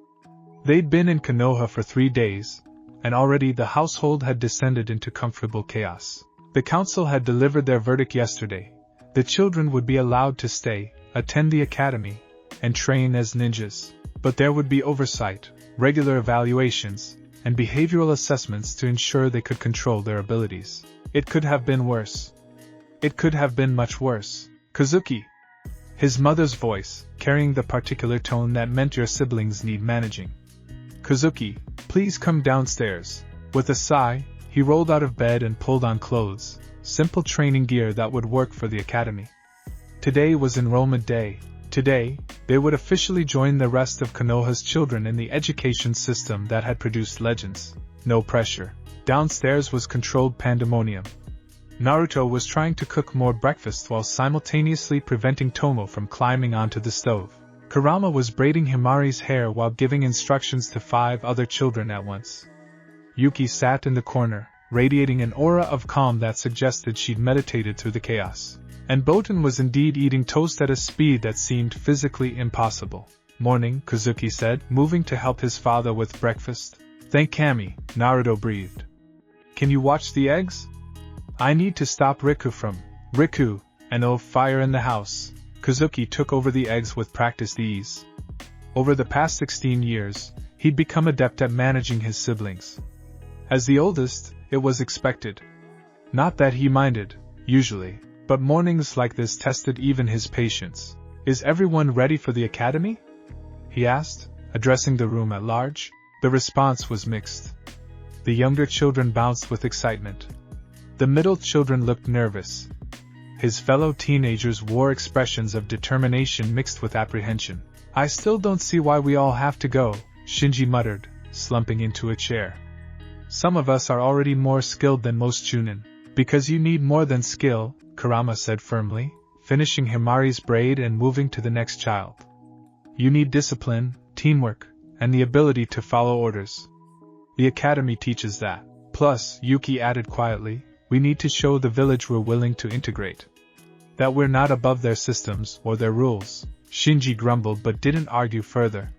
They'd been in Konoha for 3 days, and already the household had descended into comfortable chaos. The council had delivered their verdict yesterday. The children would be allowed to stay, attend the academy, and train as ninjas. But there would be oversight, regular evaluations, and behavioral assessments to ensure they could control their abilities. It could have been worse. It could have been much worse. Kazuki. His mother's voice, carrying the particular tone that meant your siblings need managing. Kazuki, please come downstairs. With a sigh, he rolled out of bed and pulled on clothes, simple training gear that would work for the academy. Today was enrollment day. Today, they would officially join the rest of Konoha's children in the education system that had produced legends. No pressure. Downstairs was controlled pandemonium. Naruto was trying to cook more breakfast while simultaneously preventing Tomo from climbing onto the stove. Kurama was braiding Himari's hair while giving instructions to 5 other children at once. Yuki sat in the corner, radiating an aura of calm that suggested she'd meditated through the chaos. And Botan was indeed eating toast at a speed that seemed physically impossible. Morning, Kazuki said, moving to help his father with breakfast. Thank Kami, Naruto breathed. Can you watch the eggs? I need to stop Riku, and fire in the house. Kazuki took over the eggs with practiced ease. Over the past 16 years, he'd become adept at managing his siblings. As the oldest, it was expected. Not that he minded, usually, but mornings like this tested even his patience. Is everyone ready for the academy? He asked, addressing the room at large. The response was mixed. The younger children bounced with excitement. The middle children looked nervous. His fellow teenagers wore expressions of determination mixed with apprehension. I still don't see why we all have to go, Shinji muttered, slumping into a chair. Some of us are already more skilled than most Chunin. Because you need more than skill, Kurama said firmly, finishing Himari's braid and moving to the next child. You need discipline, teamwork, and the ability to follow orders. The academy teaches that. Plus, Yuki added quietly, we need to show the village we're willing to integrate. That we're not above their systems or their rules. Shinji grumbled but didn't argue further.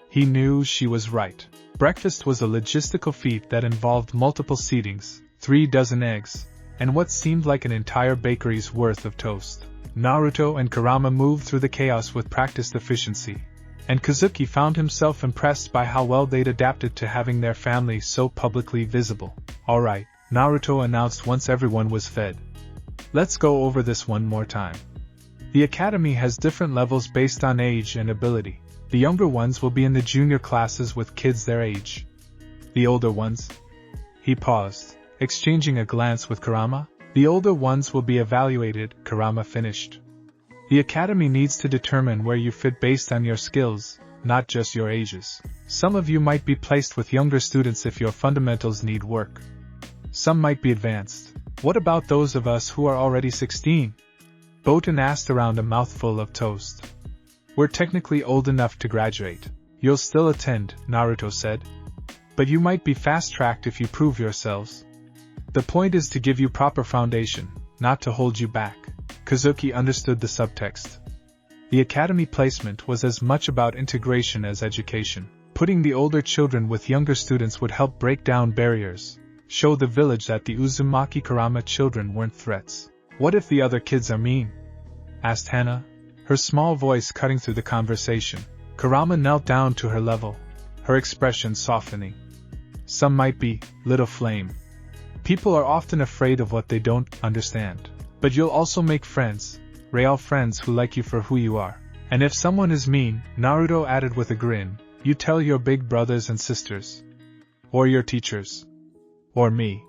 He knew she was right. Breakfast was a logistical feat that involved multiple seatings, 3 dozen eggs, and what seemed like an entire bakery's worth of toast. Naruto and Kurama moved through the chaos with practiced efficiency, and Kazuki found himself impressed by how well they'd adapted to having their family so publicly visible. All right, Naruto announced once everyone was fed. Let's go over this one more time. The academy has different levels based on age and ability. The younger ones will be in the junior classes with kids their age. The older ones? He paused, exchanging a glance with Kurama. The older ones will be evaluated, Kurama finished. The academy needs to determine where you fit based on your skills, not just your ages. Some of you might be placed with younger students if your fundamentals need work. Some might be advanced. What about those of us who are already 16? Botan asked around a mouthful of toast. We're technically old enough to graduate. You'll still attend, Naruto said. But you might be fast-tracked if you prove yourselves. The point is to give you proper foundation, not to hold you back. Kazuki understood the subtext. The academy placement was as much about integration as education. Putting the older children with younger students would help break down barriers, show the village that the Uzumaki-kurama children weren't threats. What if the other kids are mean? Asked Hana, her small voice cutting through the conversation. Kurama knelt down to her level, her expression softening. Some might be, little flame. People are often afraid of what they don't understand. But you'll also make friends, real friends who like you for who you are. And if someone is mean, Naruto added with a grin, you tell your big brothers and sisters. Or your teachers. Or me.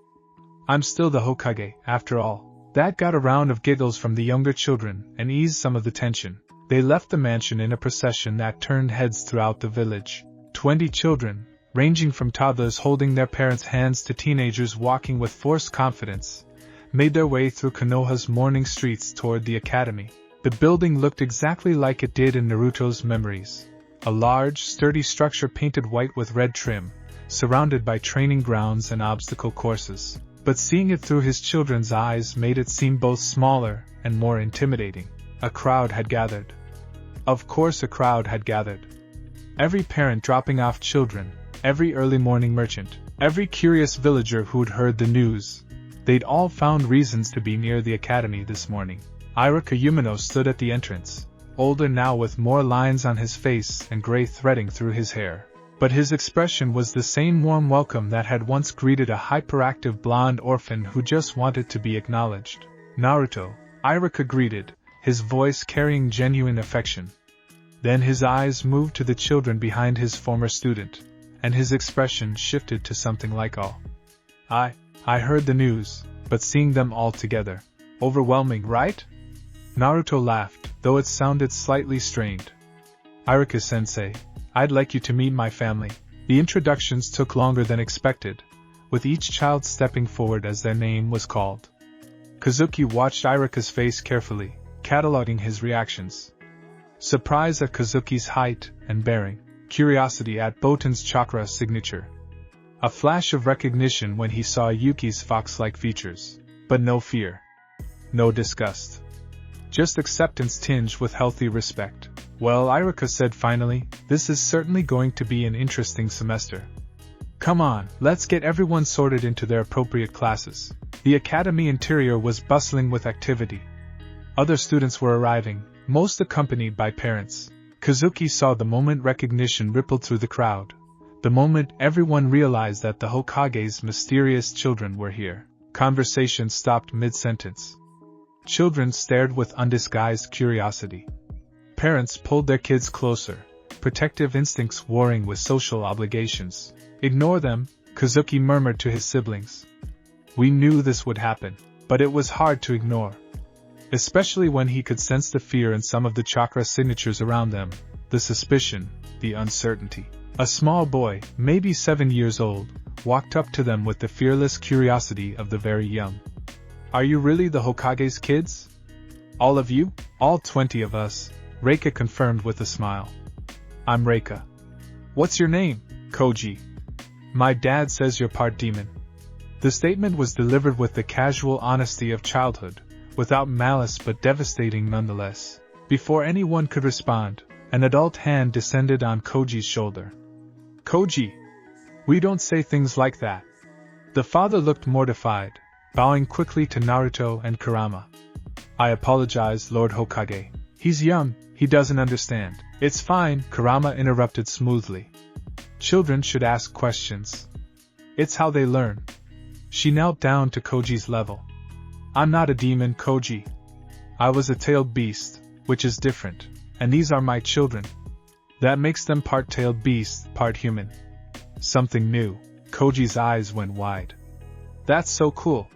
I'm still the Hokage, after all. That got a round of giggles from the younger children and eased some of the tension. They left the mansion in a procession that turned heads throughout the village. 20 children, ranging from toddlers holding their parents' hands to teenagers walking with forced confidence, made their way through Konoha's morning streets toward the academy. The building looked exactly like it did in Naruto's memories. A large, sturdy structure painted white with red trim, surrounded by training grounds and obstacle courses. But seeing it through his children's eyes made it seem both smaller and more intimidating. A crowd had gathered. Of course a crowd had gathered. Every parent dropping off children, every early morning merchant, every curious villager who'd heard the news. They'd all found reasons to be near the academy this morning. Iruka Yumino stood at the entrance, older now with more lines on his face and gray threading through his hair. But his expression was the same warm welcome that had once greeted a hyperactive blonde orphan who just wanted to be acknowledged. Naruto, Iruka greeted, his voice carrying genuine affection. Then his eyes moved to the children behind his former student, and his expression shifted to something like awe. I heard the news, but seeing them all together. Overwhelming, right? Naruto laughed, though it sounded slightly strained. Iruka-sensei, I'd like you to meet my family. The introductions took longer than expected, with each child stepping forward as their name was called. Kazuki watched Iruka's face carefully, cataloging his reactions. Surprise at Kazuki's height and bearing, curiosity at Botan's chakra signature. A flash of recognition when he saw Yuki's fox-like features, but no fear. No disgust. Just acceptance tinged with healthy respect. Well, Iruka said finally, this is certainly going to be an interesting semester. Come on, let's get everyone sorted into their appropriate classes. The academy interior was bustling with activity. Other students were arriving, most accompanied by parents. Kazuki saw the moment recognition rippled through the crowd. The moment everyone realized that the Hokage's mysterious children were here. Conversation stopped mid-sentence. Children stared with undisguised curiosity. Parents pulled their kids closer, protective instincts warring with social obligations. Ignore them, Kazuki murmured to his siblings. We knew this would happen, but it was hard to ignore. Especially when he could sense the fear in some of the chakra signatures around them, the suspicion, the uncertainty. A small boy, maybe 7 years old, walked up to them with the fearless curiosity of the very young. Are you really the Hokage's kids? All of you? All 20 of us, Reika confirmed with a smile. I'm Reika. What's your name? Koji. My dad says you're part demon. The statement was delivered with the casual honesty of childhood, without malice but devastating nonetheless. Before anyone could respond, an adult hand descended on Koji's shoulder. Koji! We don't say things like that. The father looked mortified, bowing quickly to Naruto and Kurama. I apologize, Lord Hokage. He's young, he doesn't understand. It's fine, Kurama interrupted smoothly. Children should ask questions. It's how they learn. She knelt down to Koji's level. I'm not a demon, Koji. I was a tailed beast, which is different, and these are my children. That makes them part-tailed beast, part human. Something new. Koji's eyes went wide. That's so cool.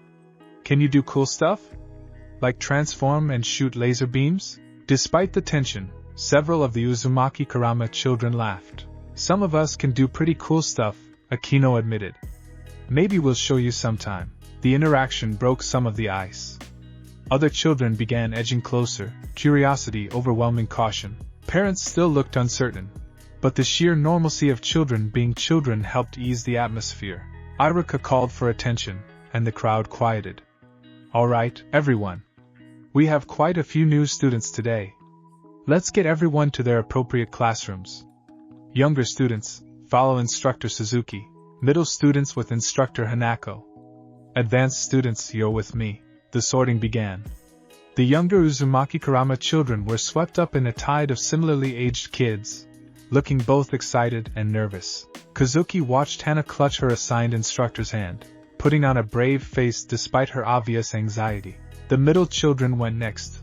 Can you do cool stuff? Like transform and shoot laser beams? Despite the tension, several of the Uzumaki-kurama children laughed. Some of us can do pretty cool stuff, Akino admitted. Maybe we'll show you sometime. The interaction broke some of the ice. Other children began edging closer, curiosity overwhelming caution. Parents still looked uncertain, but the sheer normalcy of children being children helped ease the atmosphere. Iruka called for attention, and the crowd quieted. All right, everyone. We have quite a few new students today. Let's get everyone to their appropriate classrooms. Younger students, follow Instructor Suzuki. Middle students with Instructor Hanako. Advanced students, you're with me. The sorting began. The younger Uzumaki-kurama children were swept up in a tide of similarly aged kids, looking both excited and nervous. Kazuki watched Hana clutch her assigned instructor's hand, putting on a brave face despite her obvious anxiety. The middle children went next.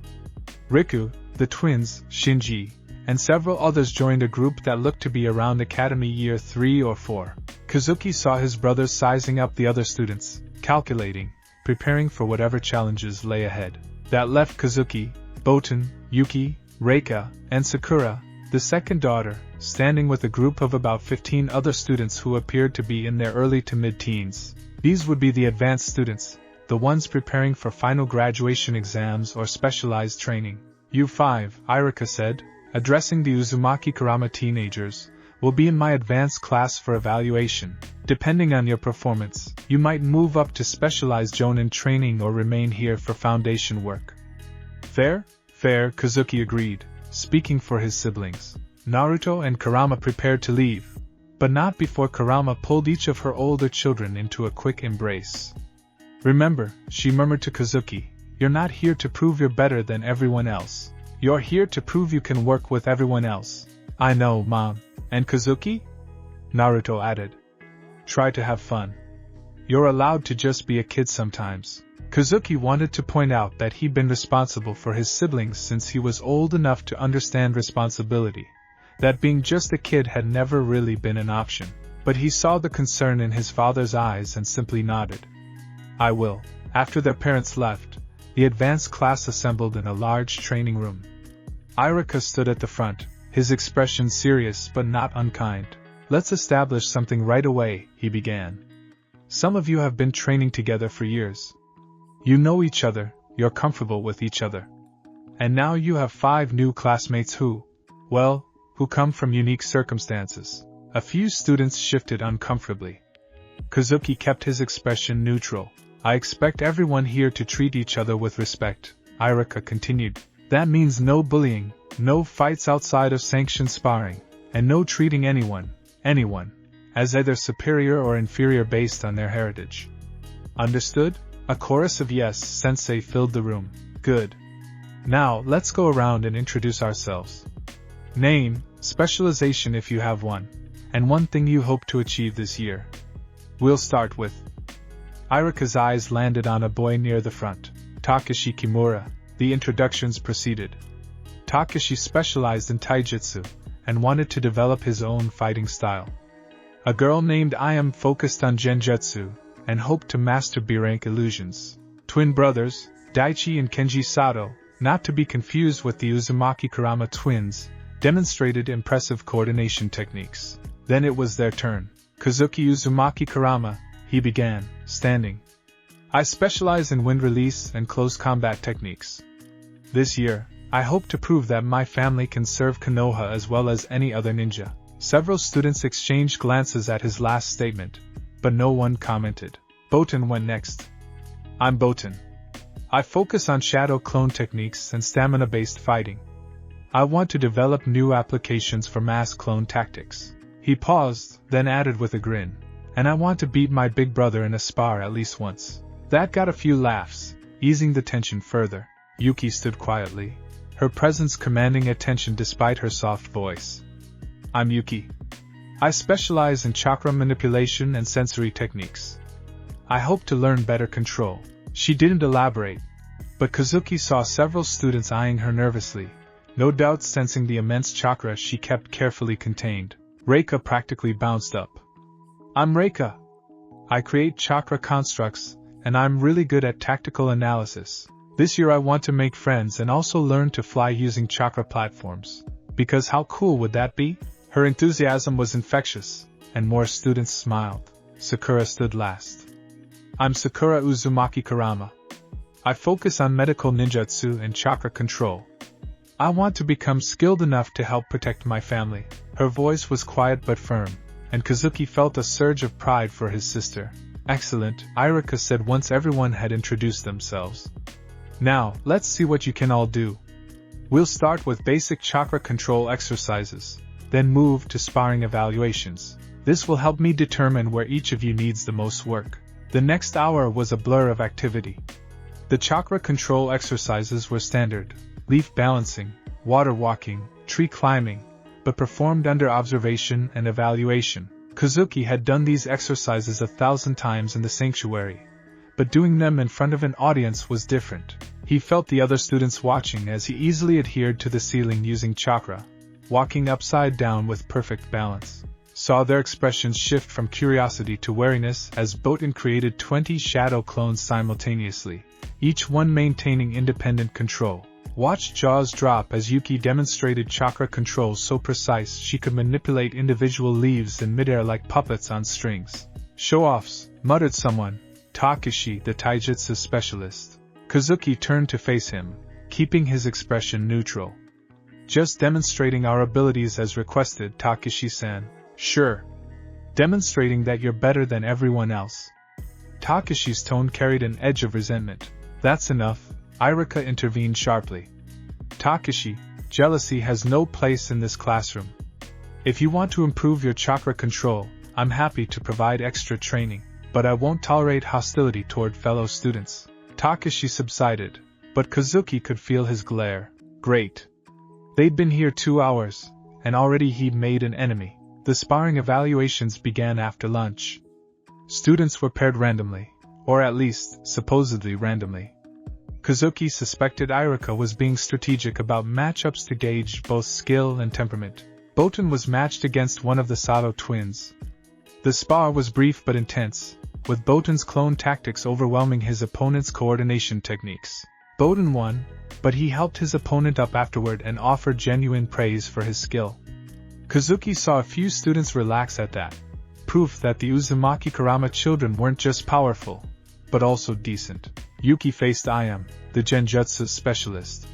Riku, the twins, Shinji, and several others joined a group that looked to be around Academy Year 3 or 4. Kazuki saw his brothers sizing up the other students, calculating, preparing for whatever challenges lay ahead. That left Kazuki, Boten, Yuki, Reika, and Sakura, the second daughter, standing with a group of about 15 other students who appeared to be in their early to mid-teens. These would be the advanced students, the ones preparing for final graduation exams or specialized training. You 5, Iruka said, addressing the Uzumaki-kurama teenagers, will be in my advanced class for evaluation. Depending on your performance, you might move up to specialized jonin training or remain here for foundation work. Fair? Fair, Kazuki agreed, speaking for his siblings. Naruto and Kurama prepared to leave, but not before Kurama pulled each of her older children into a quick embrace. Remember, she murmured to Kazuki, you're not here to prove you're better than everyone else. You're here to prove you can work with everyone else. I know, Mom. And Kazuki? Naruto added. Try to have fun. You're allowed to just be a kid sometimes. Kazuki wanted to point out that he'd been responsible for his siblings since he was old enough to understand responsibility. That being just a kid had never really been an option. But he saw the concern in his father's eyes and simply nodded. I will. After their parents left, the advanced class assembled in a large training room. Iruka stood at the front, his expression serious but not unkind. Let's establish something right away, he began. Some of you have been training together for years. You know each other, you're comfortable with each other. And now you have 5 new classmates who come from unique circumstances. A few students shifted uncomfortably. Kazuki kept his expression neutral. I expect everyone here to treat each other with respect, Iruka continued. That means no bullying, no fights outside of sanctioned sparring, and no treating anyone, as either superior or inferior based on their heritage. Understood? A chorus of yes, sensei filled the room. Good. Now, let's go around and introduce ourselves. Name, specialization if you have one, and one thing you hope to achieve this year. We'll start with... Iruka's eyes landed on a boy near the front. Takashi Kimura. The introductions proceeded. Takashi specialized in taijutsu, and wanted to develop his own fighting style. A girl named Ayam focused on genjutsu, and hoped to master B-rank illusions. Twin brothers, Daichi and Kenji Sato, not to be confused with the Uzumaki-kurama twins, demonstrated impressive coordination techniques. Then it was their turn. Kazuki Uzumaki-kurama, he began, standing. I specialize in wind release and close combat techniques. This year, I hope to prove that my family can serve Konoha as well as any other ninja. Several students exchanged glances at his last statement, but no one commented. Boten went next. I'm Boten. I focus on shadow clone techniques and stamina-based fighting. I want to develop new applications for mass clone tactics. He paused, then added with a grin. And I want to beat my big brother in a spar at least once. That got a few laughs, easing the tension further. Yuki stood quietly, her presence commanding attention despite her soft voice. I'm Yuki. I specialize in chakra manipulation and sensory techniques. I hope to learn better control. She didn't elaborate, but Kazuki saw several students eyeing her nervously, no doubt sensing the immense chakra she kept carefully contained. Reika practically bounced up. I'm Reika. I create chakra constructs, and I'm really good at tactical analysis. This year I want to make friends and also learn to fly using chakra platforms. Because how cool would that be? Her enthusiasm was infectious, and more students smiled. Sakura stood last. I'm Sakura Uzumaki-kurama. I focus on medical ninjutsu and chakra control. I want to become skilled enough to help protect my family. Her voice was quiet but firm, and Kazuki felt a surge of pride for his sister. Excellent, Irika said once everyone had introduced themselves. Now, let's see what you can all do. We'll start with basic chakra control exercises, then move to sparring evaluations. This will help me determine where each of you needs the most work. The next hour was a blur of activity. The chakra control exercises were standard: leaf balancing, water walking, tree climbing, but performed under observation and evaluation. Kazuki had done these exercises 1,000 times in the sanctuary, but doing them in front of an audience was different. He felt the other students watching as he easily adhered to the ceiling using chakra, walking upside down with perfect balance. Saw their expressions shift from curiosity to wariness as Botan created 20 shadow clones simultaneously, each one maintaining independent control. Watched jaws drop as Yuki demonstrated chakra control so precise she could manipulate individual leaves in midair like puppets on strings. Show-offs, muttered someone. Takeshi, the taijutsu specialist. Kazuki turned to face him, keeping his expression neutral. Just demonstrating our abilities as requested, Takeshi-san. Sure. Demonstrating that you're better than everyone else. Takeshi's tone carried an edge of resentment. That's enough, Irika intervened sharply. Takeshi, jealousy has no place in this classroom. If you want to improve your chakra control, I'm happy to provide extra training, but I won't tolerate hostility toward fellow students. Takeshi subsided, but Kazuki could feel his glare. Great. They'd been here 2 hours, and already he'd made an enemy. The sparring evaluations began after lunch. Students were paired randomly, or at least, supposedly randomly. Kazuki suspected Irika was being strategic about matchups to gauge both skill and temperament. Botan was matched against one of the Sato twins. The spar was brief but intense, with Botan's clone tactics overwhelming his opponent's coordination techniques. Botan won, but he helped his opponent up afterward and offered genuine praise for his skill. Kazuki saw a few students relax at that. Proof that the uzumaki-kurama children weren't just powerful, but also decent. Yuki faced Ayam, the genjutsu specialist.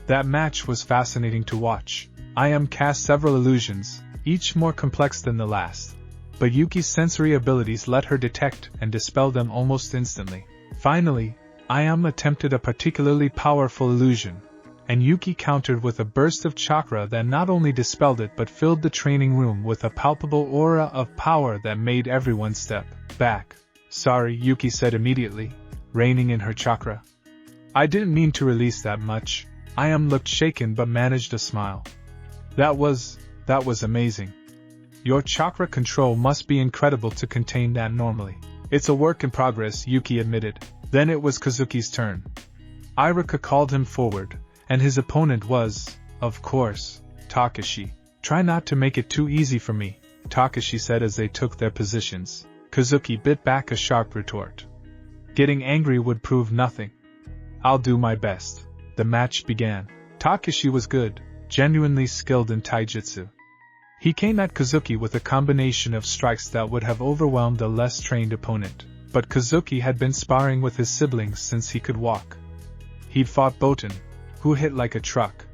That match was fascinating to watch. Ayam cast several illusions, each more complex than the last, but Yuki's sensory abilities let her detect and dispel them almost instantly. Finally, Ayam attempted a particularly powerful illusion, and Yuki countered with a burst of chakra that not only dispelled it but filled the training room with a palpable aura of power that made everyone step back. Sorry, Yuki said immediately, reining in her chakra. I didn't mean to release that much. Ayam looked shaken but managed a smile. That was amazing. Your chakra control must be incredible to contain that normally. It's a work in progress, Yuki admitted. Then it was Kazuki's turn. Irika called him forward, and his opponent was, of course, Takeshi. Try not to make it too easy for me, Takeshi said as they took their positions. Kazuki bit back a sharp retort. Getting angry would prove nothing. I'll do my best. The match began. Takeshi was good, genuinely skilled in taijutsu. He came at Kazuki with a combination of strikes that would have overwhelmed a less trained opponent, but Kazuki had been sparring with his siblings since he could walk. He'd fought Botan, who hit like a truck.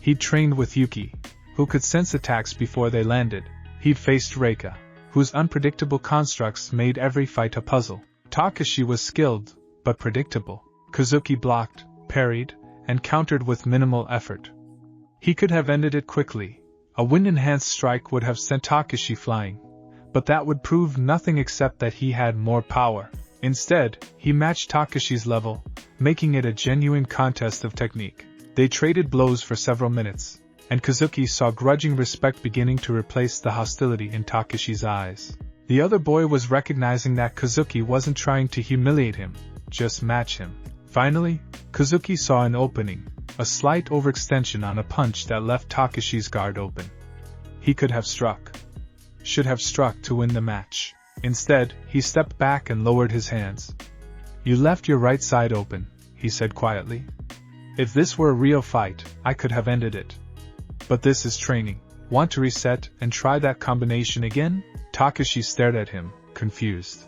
He'd trained with Yuki, who could sense attacks before they landed. He'd faced Reika, whose unpredictable constructs made every fight a puzzle. Takeshi was skilled, but predictable. Kazuki blocked, parried, and countered with minimal effort. He could have ended it quickly. A wind-enhanced strike would have sent Takeshi flying, but that would prove nothing except that he had more power. Instead, he matched Takeshi's level, making it a genuine contest of technique. They traded blows for several minutes, and Kazuki saw grudging respect beginning to replace the hostility in Takeshi's eyes. The other boy was recognizing that Kazuki wasn't trying to humiliate him, just match him. Finally, Kazuki saw an opening, a slight overextension on a punch that left Takashi's guard open. He could have struck. Should have struck to win the match. Instead, he stepped back and lowered his hands. "You left your right side open," he said quietly. "If this were a real fight, I could have ended it. But this is training. Want to reset and try that combination again?" Takashi stared at him, confused.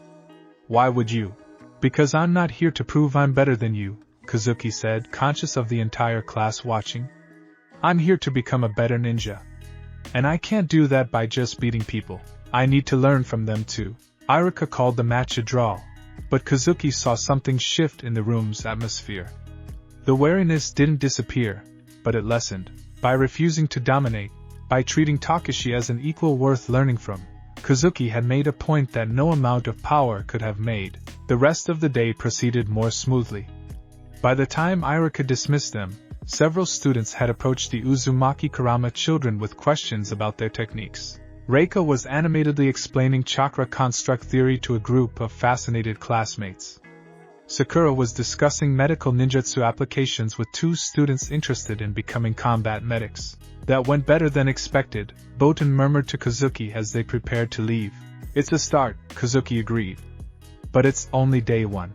"Why would you?" "Because I'm not here to prove I'm better than you," Kazuki said, conscious of the entire class watching. "I'm here to become a better ninja. And I can't do that by just beating people. I need to learn from them too." Iruka called the match a draw, but Kazuki saw something shift in the room's atmosphere. The wariness didn't disappear, but it lessened. By refusing to dominate, by treating Takashi as an equal worth learning from, Kazuki had made a point that no amount of power could have made. The rest of the day proceeded more smoothly. By the time Iruka dismissed them, several students had approached the Uzumaki-kurama children with questions about their techniques. Reika was animatedly explaining chakra construct theory to a group of fascinated classmates. Sakura was discussing medical ninjutsu applications with two students interested in becoming combat medics. That went better than expected, Botan murmured to Kazuki as they prepared to leave. "It's a start," Kazuki agreed. "But it's only day one.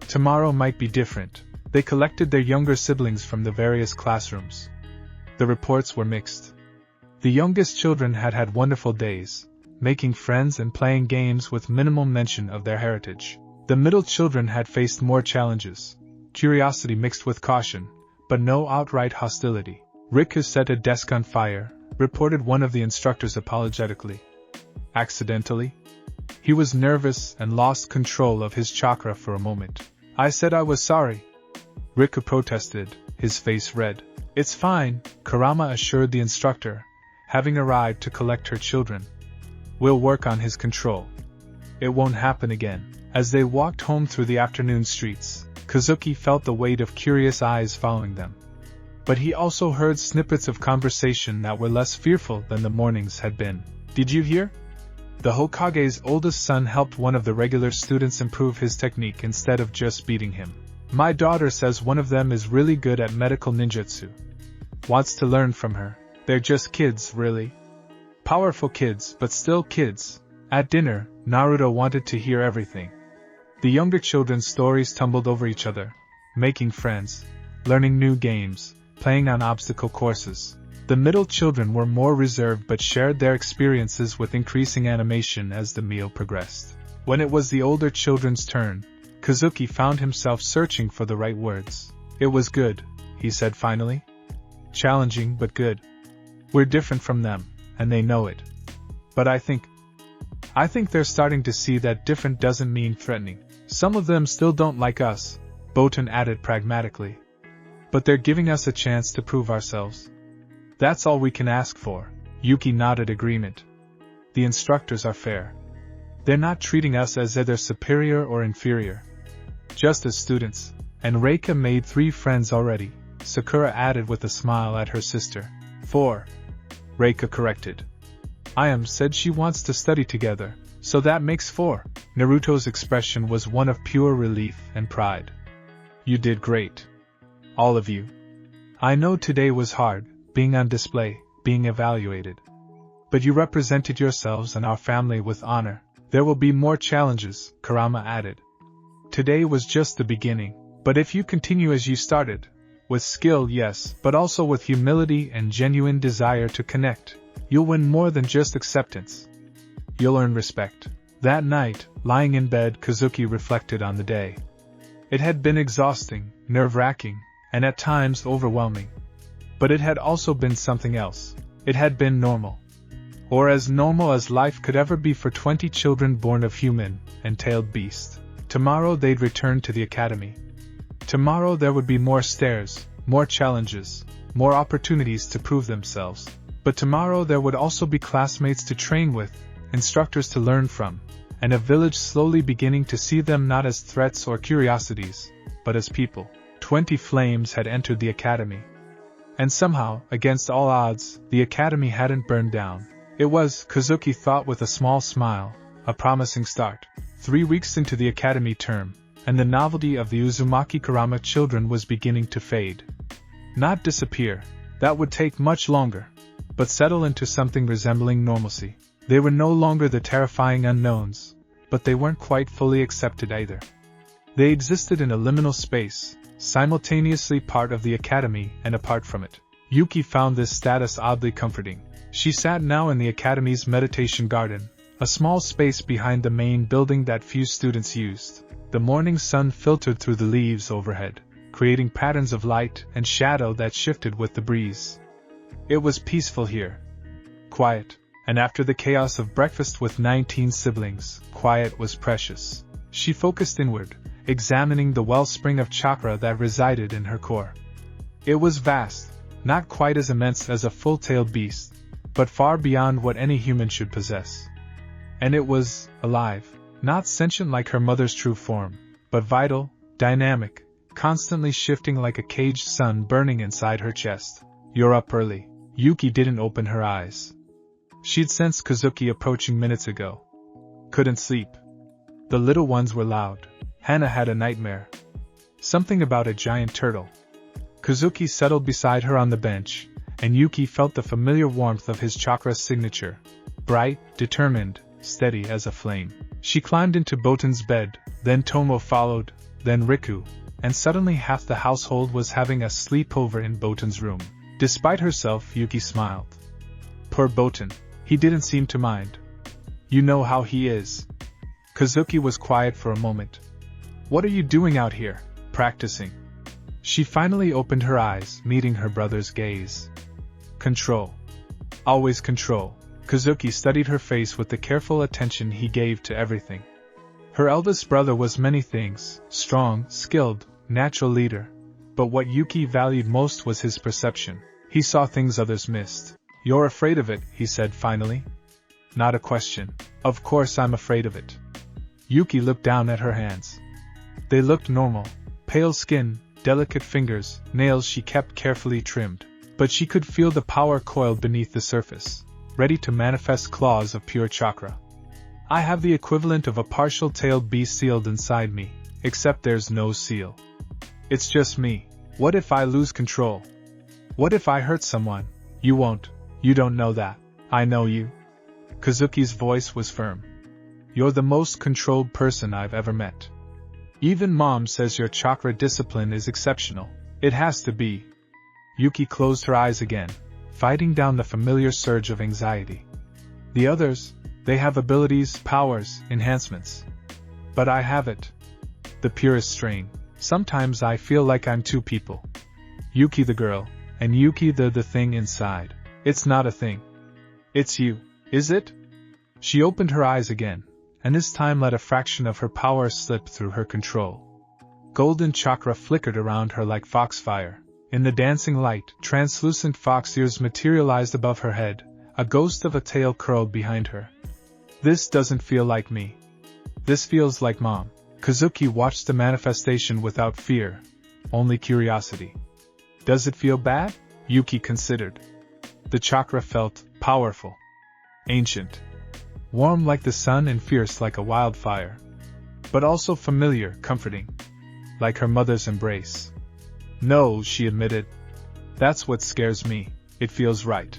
Tomorrow might be different." They collected their younger siblings from the various classrooms. The reports were mixed. The youngest children had had wonderful days, making friends and playing games with minimal mention of their heritage. The middle children had faced more challenges, curiosity mixed with caution, but no outright hostility. "Riku set a desk on fire," reported one of the instructors apologetically. "Accidentally?" He was nervous and lost control of his chakra for a moment. "I said I was sorry," Riku protested, his face red. "It's fine," Kurama assured the instructor, having arrived to collect her children. "We'll work on his control. It won't happen again." As they walked home through the afternoon streets, Kazuki felt the weight of curious eyes following them. But he also heard snippets of conversation that were less fearful than the mornings had been. "Did you hear? The Hokage's oldest son helped one of the regular students improve his technique instead of just beating him. My daughter says one of them is really good at medical ninjutsu. Wants to learn from her. They're just kids, really. Powerful kids, but still kids." At dinner, Naruto wanted to hear everything. The younger children's stories tumbled over each other, making friends, learning new games, playing on obstacle courses. The middle children were more reserved but shared their experiences with increasing animation as the meal progressed. When it was the older children's turn, Kazuki found himself searching for the right words. "It was good," he said finally. "Challenging but good. We're different from them, and they know it. But I think they're starting to see that different doesn't mean threatening. Some of them still don't like us," Botan added pragmatically. "But they're giving us a chance to prove ourselves. That's all we can ask for." Yuki nodded agreement. "The instructors are fair. They're not treating us as either superior or inferior. Just as students." "And Reika made 3 friends already," Sakura added with a smile at her sister. 4. Reika corrected. "Ayam said she wants to study together, so that makes 4. Naruto's expression was one of pure relief and pride. "You did great. All of you. I know today was hard, being on display, being evaluated. But you represented yourselves and our family with honor. There will be more challenges," Kurama added. "Today was just the beginning, but if you continue as you started, with skill, yes, but also with humility and genuine desire to connect, you'll win more than just acceptance. You'll earn respect." That night, lying in bed, Kazuki reflected on the day. It had been exhausting, nerve-wracking, and at times overwhelming. But it had also been something else. It had been normal. Or as normal as life could ever be for 20 children born of human and tailed beast. Tomorrow they'd return to the academy. Tomorrow there would be more stairs, more challenges, more opportunities to prove themselves. But tomorrow there would also be classmates to train with, instructors to learn from, and a village slowly beginning to see them not as threats or curiosities, but as people. 20 flames had entered the academy. And somehow, against all odds, the academy hadn't burned down. It was, Kazuki thought with a small smile, a promising start. 3 weeks into the academy term, and the novelty of the Uzumaki-kurama children was beginning to fade. Not disappear, that would take much longer, but settle into something resembling normalcy. They were no longer the terrifying unknowns, but they weren't quite fully accepted either. They existed in a liminal space, simultaneously part of the academy and apart from it. Yuki found this status oddly comforting. She sat now in the academy's meditation garden, a small space behind the main building that few students used. The morning sun filtered through the leaves overhead, creating patterns of light and shadow that shifted with the breeze. It was peaceful here. Quiet, and after the chaos of breakfast with 19 siblings, quiet was precious. She focused inward, examining the wellspring of chakra that resided in her core. It was vast, not quite as immense as a full-tailed beast, but far beyond what any human should possess. And it was alive, not sentient like her mother's true form, but vital, dynamic, constantly shifting like a caged sun burning inside her chest. "You're up early." Yuki didn't open her eyes. She'd sensed Kazuki approaching minutes ago. Couldn't sleep. The little ones were loud. Hana had a nightmare. Something about a giant turtle. Kazuki settled beside her on the bench, and Yuki felt the familiar warmth of his chakra signature. Bright, determined, steady as a flame. She climbed into Botan's bed, then Tomo followed, then Riku, and suddenly half the household was having a sleepover in Botan's room. Despite herself, Yuki smiled. Poor Botan, he didn't seem to mind. You know how he is. Kazuki was quiet for a moment. What are you doing out here? Practicing. She finally opened her eyes, meeting her brother's gaze. Control. Always control. Kazuki studied her face with the careful attention he gave to everything. Her eldest brother was many things, strong, skilled, natural leader. But what Yuki valued most was his perception. He saw things others missed. "You're afraid of it," he said finally. Not a question. "Of course I'm afraid of it." Yuki looked down at her hands. They looked normal. Pale skin, delicate fingers, nails she kept carefully trimmed. But she could feel the power coiled beneath the surface, ready to manifest claws of pure chakra. "I have the equivalent of a partial-tailed beast sealed inside me, except there's no seal. It's just me. What if I lose control? What if I hurt someone?" "You won't. You don't know that. I know you." Kazuki's voice was firm. "You're the most controlled person I've ever met. Even Mom says your chakra discipline is exceptional. It has to be." Yuki closed her eyes again, fighting down the familiar surge of anxiety. "The others, they have abilities, powers, enhancements. But I have it. The purest strain. Sometimes I feel like I'm two people. Yuki the girl, and Yuki the thing inside. It's not a thing. It's you, is it?" She opened her eyes again, and this time let a fraction of her power slip through her control. Golden chakra flickered around her like foxfire. In the dancing light, translucent fox ears materialized above her head, a ghost of a tail curled behind her. "This doesn't feel like me. This feels like Mom." Kazuki watched the manifestation without fear, only curiosity. "Does it feel bad?" Yuki considered. The chakra felt powerful, ancient, warm like the sun and fierce like a wildfire, but also familiar, comforting, like her mother's embrace. "No," she admitted. "That's what scares me. It feels right.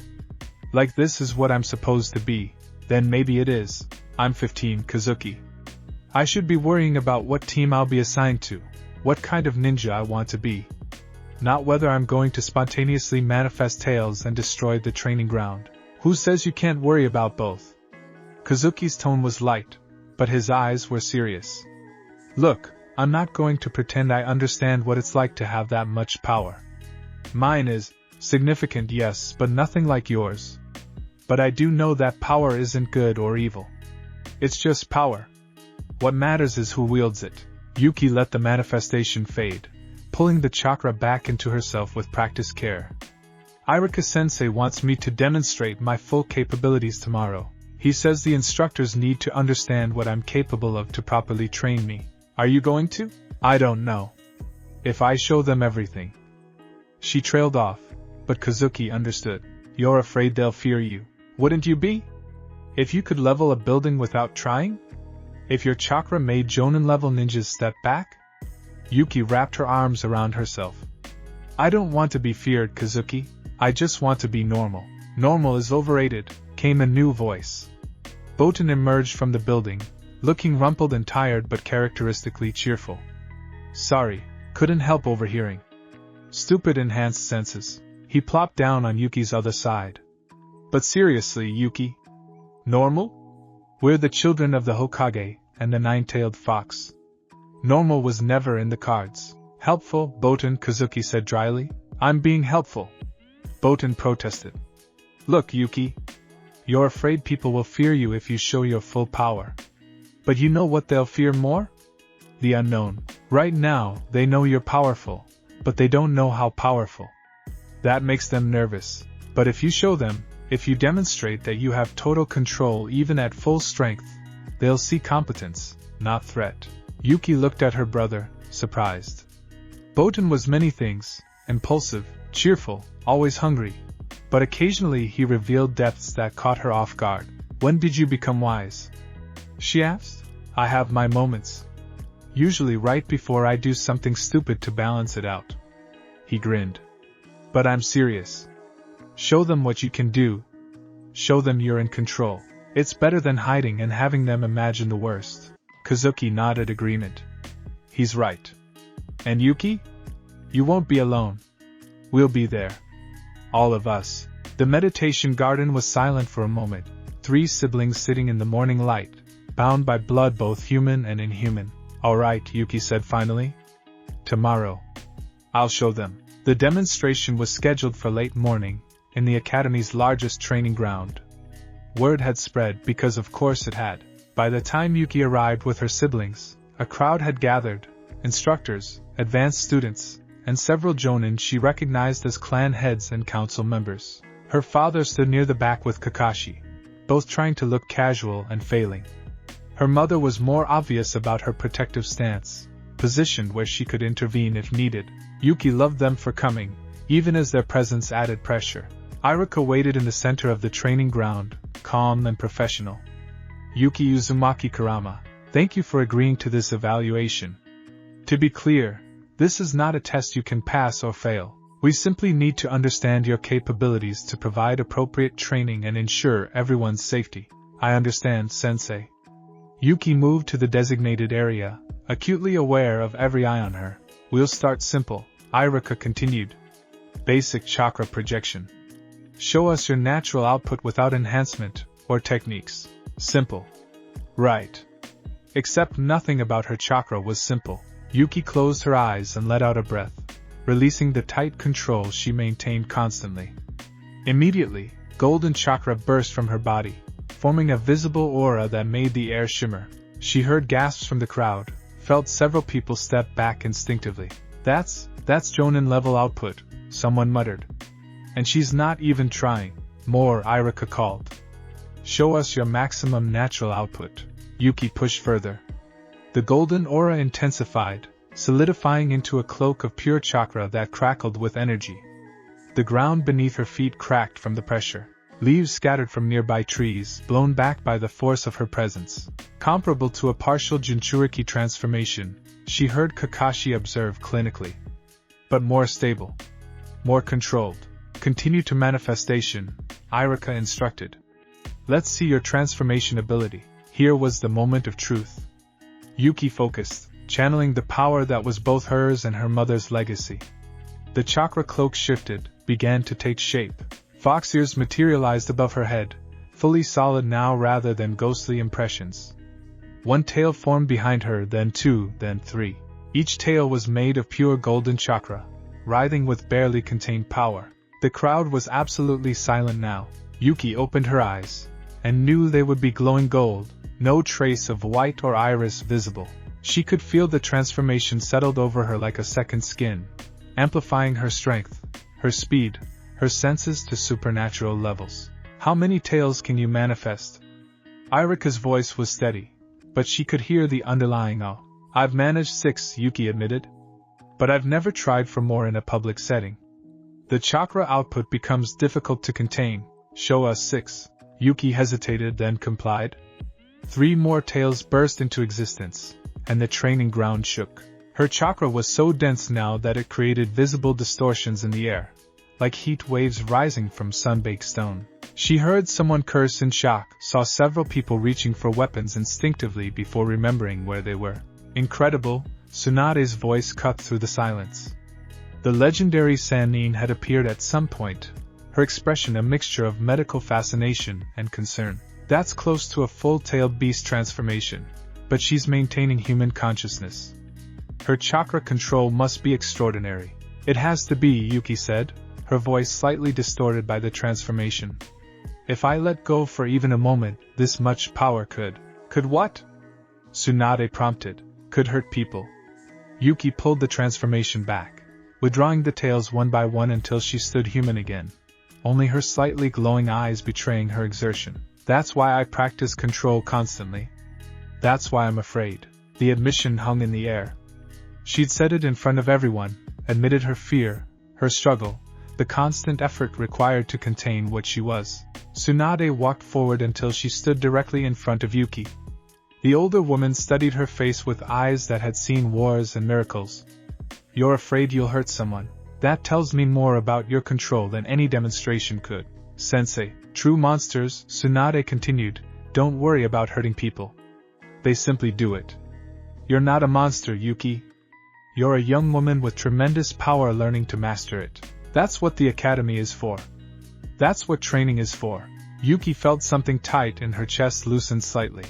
Like this is what I'm supposed to be. Then maybe it is. I'm 15, Kazuki. I should be worrying about what team I'll be assigned to, what kind of ninja I want to be. Not whether I'm going to spontaneously manifest tails and destroy the training ground. Who says you can't worry about both?" Kazuki's tone was light, but his eyes were serious. "Look, I'm not going to pretend I understand what it's like to have that much power. Mine is significant, yes, but nothing like yours. But I do know that power isn't good or evil. It's just power. What matters is who wields it." Yuki let the manifestation fade, pulling the chakra back into herself with practiced care. "Irika-sensei wants me to demonstrate my full capabilities tomorrow. He says the instructors need to understand what I'm capable of to properly train me. Are you going to?" "I don't know. If I show them everything." She trailed off, but Kazuki understood. "You're afraid they'll fear you. Wouldn't you be? If you could level a building without trying? If your chakra made Jonin-level ninjas step back? Yuki wrapped her arms around herself. I don't want to be feared, Kazuki. I just want to be normal. Normal is overrated, came a new voice. Botan emerged from the building, looking rumpled and tired but characteristically cheerful. Sorry, couldn't help overhearing. Stupid enhanced senses. He plopped down on Yuki's other side. But seriously, Yuki? Normal? We're the children of the Hokage and the nine-tailed fox. Normal was never in the cards. Helpful, Botan, Kazuki said dryly. I'm being helpful. Botan protested. Look, Yuki. You're afraid people will fear you if you show your full power. But you know what they'll fear more? The unknown. Right now, they know you're powerful, but they don't know how powerful. That makes them nervous. But if you show them, if you demonstrate that you have total control even at full strength, they'll see competence, not threat. Yuki looked at her brother, surprised. Botan was many things, impulsive, cheerful, always hungry. But occasionally he revealed depths that caught her off guard. When did you become wise? She asked. I have my moments. Usually right before I do something stupid to balance it out. He grinned. But I'm serious. Show them what you can do. Show them you're in control. It's better than hiding and having them imagine the worst. Kazuki nodded agreement. He's right. And Yuki? You won't be alone. We'll be there. All of us. The meditation garden was silent for a moment. 3 siblings sitting in the morning light, bound by blood both human and inhuman. All right, Yuki said finally. Tomorrow. I'll show them. The demonstration was scheduled for late morning, in the academy's largest training ground. Word had spread because of course it had. By the time Yuki arrived with her siblings, a crowd had gathered, instructors, advanced students, and several jonin she recognized as clan heads and council members. Her father stood near the back with Kakashi, both trying to look casual and failing. Her mother was more obvious about her protective stance, positioned where she could intervene if needed. Yuki loved them for coming, even as their presence added pressure. Iruka waited in the center of the training ground, calm and professional. Yuki Uzumaki-kurama, thank you for agreeing to this evaluation. To be clear, this is not a test you can pass or fail. We simply need to understand your capabilities to provide appropriate training and ensure everyone's safety. I understand, Sensei. Yuki moved to the designated area, acutely aware of every eye on her. We'll start simple, Iruka continued. Basic chakra projection. Show us your natural output without enhancement or techniques. Simple. Right. Except nothing about her chakra was simple. Yuki closed her eyes and let out a breath, releasing the tight control she maintained constantly. Immediately, golden chakra burst from her body, forming a visible aura that made the air shimmer. She heard gasps from the crowd, felt several people step back instinctively. That's Jonin level output, someone muttered. And she's not even trying. More, Iruka called. Show us your maximum natural output. Yuki pushed further. The golden aura intensified, solidifying into a cloak of pure chakra that crackled with energy. The ground beneath her feet cracked from the pressure. Leaves scattered from nearby trees, blown back by the force of her presence. Comparable to a partial Jinchuriki transformation, she heard Kakashi observe clinically. But more stable. More controlled. Continue to manifestation, Iruka instructed. Let's see your transformation ability. Here was the moment of truth. Yuki focused, channeling the power that was both hers and her mother's legacy. The chakra cloak shifted, began to take shape. Fox ears materialized above her head, fully solid now rather than ghostly impressions. One tail formed behind her, then 2, then 3. Each tail was made of pure golden chakra, writhing with barely contained power. The crowd was absolutely silent now. Yuki opened her eyes, and knew they would be glowing gold, no trace of white or iris visible. She could feel the transformation settled over her like a second skin, amplifying her strength, her speed, her senses to supernatural levels. How many tails can you manifest? Iruka's voice was steady, but she could hear the underlying awe. I've managed 6, Yuki admitted. But I've never tried for more in a public setting. The chakra output becomes difficult to contain. Show us 6. Yuki hesitated, then complied. 3 more tails burst into existence, and the training ground shook. Her chakra was so dense now that it created visible distortions in the air, like heat waves rising from sun-baked stone. She heard someone curse in shock, saw several people reaching for weapons instinctively before remembering where they were. Incredible, Tsunade's voice cut through the silence. The legendary Sannin had appeared at some point, her expression a mixture of medical fascination and concern. That's close to a full-tailed beast transformation, but she's maintaining human consciousness. Her chakra control must be extraordinary. It has to be, Yuki said, her voice slightly distorted by the transformation. If I let go for even a moment, this much power could what? Tsunade prompted. Could hurt people. Yuki pulled the transformation back, withdrawing the tails one by one until she stood human again, only her slightly glowing eyes betraying her exertion. That's why I practice control constantly. That's why I'm afraid. The admission hung in the air. She'd said it in front of everyone, admitted her fear, her struggle, the constant effort required to contain what she was. Tsunade walked forward until she stood directly in front of Yuki. The older woman studied her face with eyes that had seen wars and miracles. You're afraid you'll hurt someone. That tells me more about your control than any demonstration could. Sensei, true monsters, Tsunade continued, don't worry about hurting people. They simply do it. You're not a monster, Yuki. You're a young woman with tremendous power learning to master it. That's what the academy is for. That's what training is for. Yuki felt something tight in her chest loosen slightly.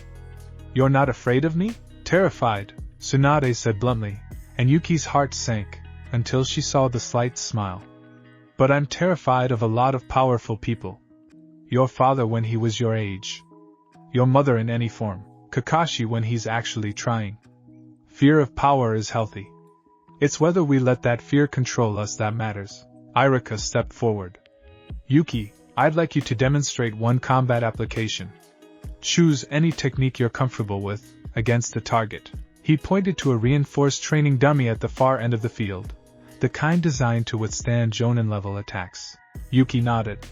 You're not afraid of me? Terrified, Tsunade said bluntly, and Yuki's heart sank, until she saw the slight smile. But I'm terrified of a lot of powerful people. Your father when he was your age. Your mother in any form. Kakashi when he's actually trying. Fear of power is healthy. It's whether we let that fear control us that matters. Irika stepped forward. Yuki, I'd like you to demonstrate one combat application. Choose any technique you're comfortable with, against the target. He pointed to a reinforced training dummy at the far end of the field, the kind designed to withstand Jonin-level attacks. Yuki nodded.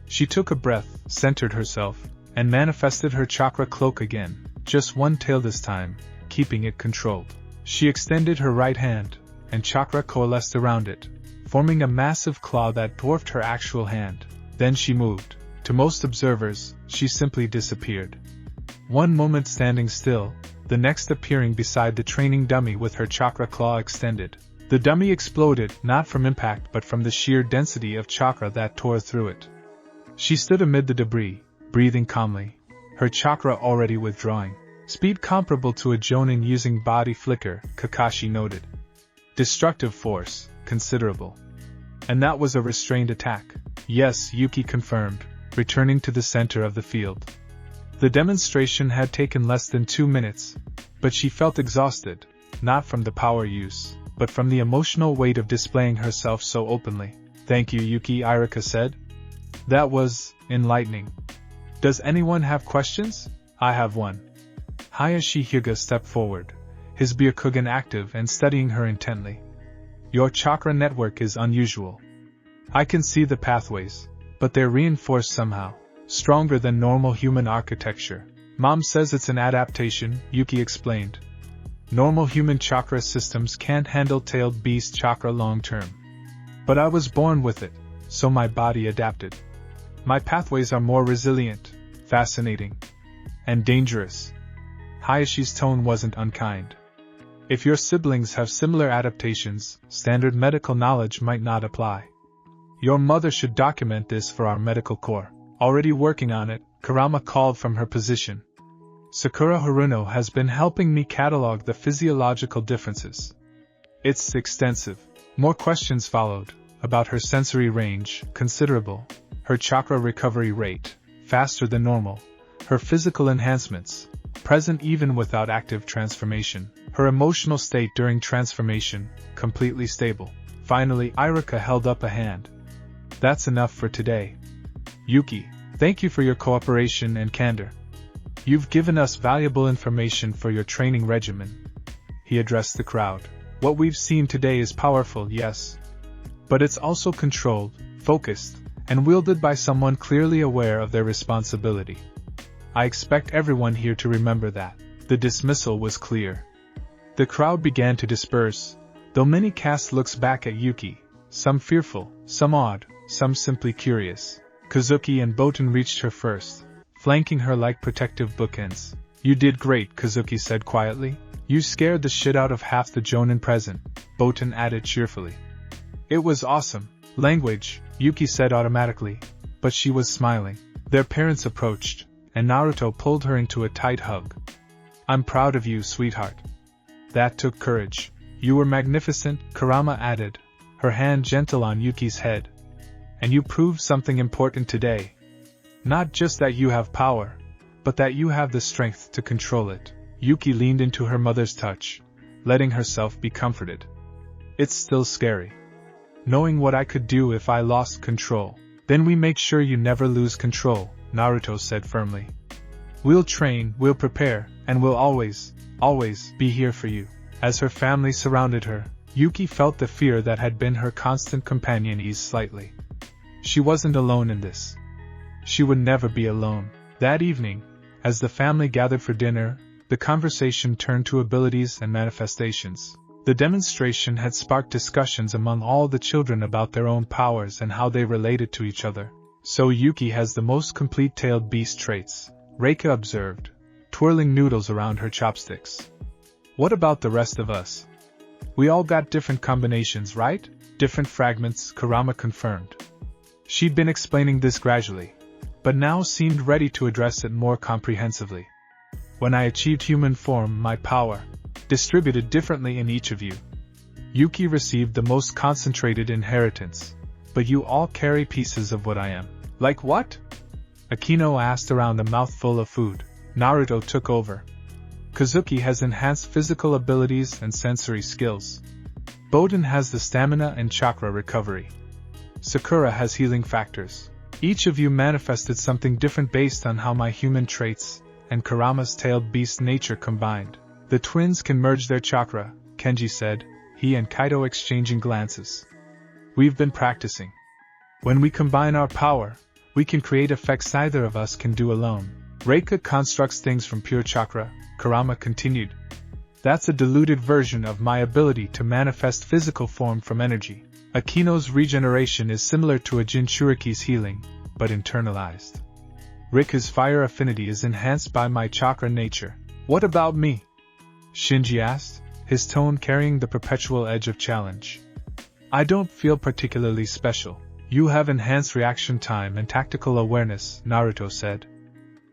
She took a breath, centered herself, and manifested her chakra cloak again, just one tail this time, keeping it controlled. She extended her right hand, and chakra coalesced around it, forming a massive claw that dwarfed her actual hand. Then she moved. To most observers, she simply disappeared. One moment standing still, the next appearing beside the training dummy with her chakra claw extended. The dummy exploded, not from impact but from the sheer density of chakra that tore through it. She stood amid the debris, breathing calmly, her chakra already withdrawing. Speed comparable to a Jonin using body flicker, Kakashi noted. Destructive force, considerable. And that was a restrained attack. Yes, Yuki confirmed, returning to the center of the field. The demonstration had taken less than 2 minutes, but she felt exhausted, not from the power use, but from the emotional weight of displaying herself so openly. Thank you, Yuki, Irika said. That was enlightening. Does anyone have questions? I have one. Hayashi Hyuga stepped forward, his Byakugan active and studying her intently. Your chakra network is unusual. I can see the pathways, but they're reinforced somehow, stronger than normal human architecture. Mom says it's an adaptation, Yuki explained. Normal human chakra systems can't handle tailed beast chakra long term. But I was born with it, so my body adapted. My pathways are more resilient, fascinating, and dangerous. Hayashi's tone wasn't unkind. If your siblings have similar adaptations, standard medical knowledge might not apply. Your mother should document this for our medical corps. Already working on it, Kurama called from her position. Sakura Haruno has been helping me catalog the physiological differences. It's extensive. More questions followed, about her sensory range, considerable, her chakra recovery rate, faster than normal, her physical enhancements, present even without active transformation, her emotional state during transformation, completely stable. Finally, Irika held up a hand. That's enough for today. Yuki, thank you for your cooperation and candor. You've given us valuable information for your training regimen. He addressed the crowd. What we've seen today is powerful, yes. But it's also controlled, focused, and wielded by someone clearly aware of their responsibility. I expect everyone here to remember that." The dismissal was clear. The crowd began to disperse, though many cast looks back at Yuki, some fearful, some awed, some simply curious. Kazuki and Boten reached her first, flanking her like protective bookends. "You did great," Kazuki said quietly. "You scared the shit out of half the jonin present," Boten added cheerfully. "It was awesome." "Language," Yuki said automatically, but she was smiling. Their parents approached, and Naruto pulled her into a tight hug. "I'm proud of you, sweetheart." "That took courage." "You were magnificent," Kurama added, her hand gentle on Yuki's head. "And you proved something important today. Not just that you have power, but that you have the strength to control it." Yuki leaned into her mother's touch, letting herself be comforted. "It's still scary, knowing what I could do if I lost control." "Then we make sure you never lose control," Naruto said firmly. "We'll train, we'll prepare, and we'll always be here for you." As her family surrounded her, Yuki felt the fear that had been her constant companion ease slightly. She wasn't alone in this. She would never be alone. That evening, as the family gathered for dinner, the conversation turned to abilities and manifestations. The demonstration had sparked discussions among all the children about their own powers and how they related to each other. "So Yuki has the most complete tailed beast traits," Reika observed, twirling noodles around her chopsticks. "What about the rest of us? We all got different combinations, right?" "Different fragments," Kurama confirmed. She'd been explaining this gradually, but now seemed ready to address it more comprehensively. "When I achieved human form, my power distributed differently in each of you. Yuki received the most concentrated inheritance, but you all carry pieces of what I am." "Like what?" Akino asked around a mouthful of food. Naruto took over. "Kazuki has enhanced physical abilities and sensory skills. Boten has the stamina and chakra recovery. Sakura has healing factors. Each of you manifested something different based on how my human traits and Kurama's tailed beast nature combined. The twins can merge their chakra," Kenji said, he and Kaido exchanging glances. "We've been practicing. When we combine our power, we can create effects neither of us can do alone. Reika constructs things from pure chakra," Kurama continued. "That's a diluted version of my ability to manifest physical form from energy. Akino's regeneration is similar to a Jinchuriki's healing, but internalized. Rika's fire affinity is enhanced by my chakra nature." "What about me?" Shinji asked, his tone carrying the perpetual edge of challenge. "I don't feel particularly special. You have enhanced reaction time and tactical awareness," Naruto said.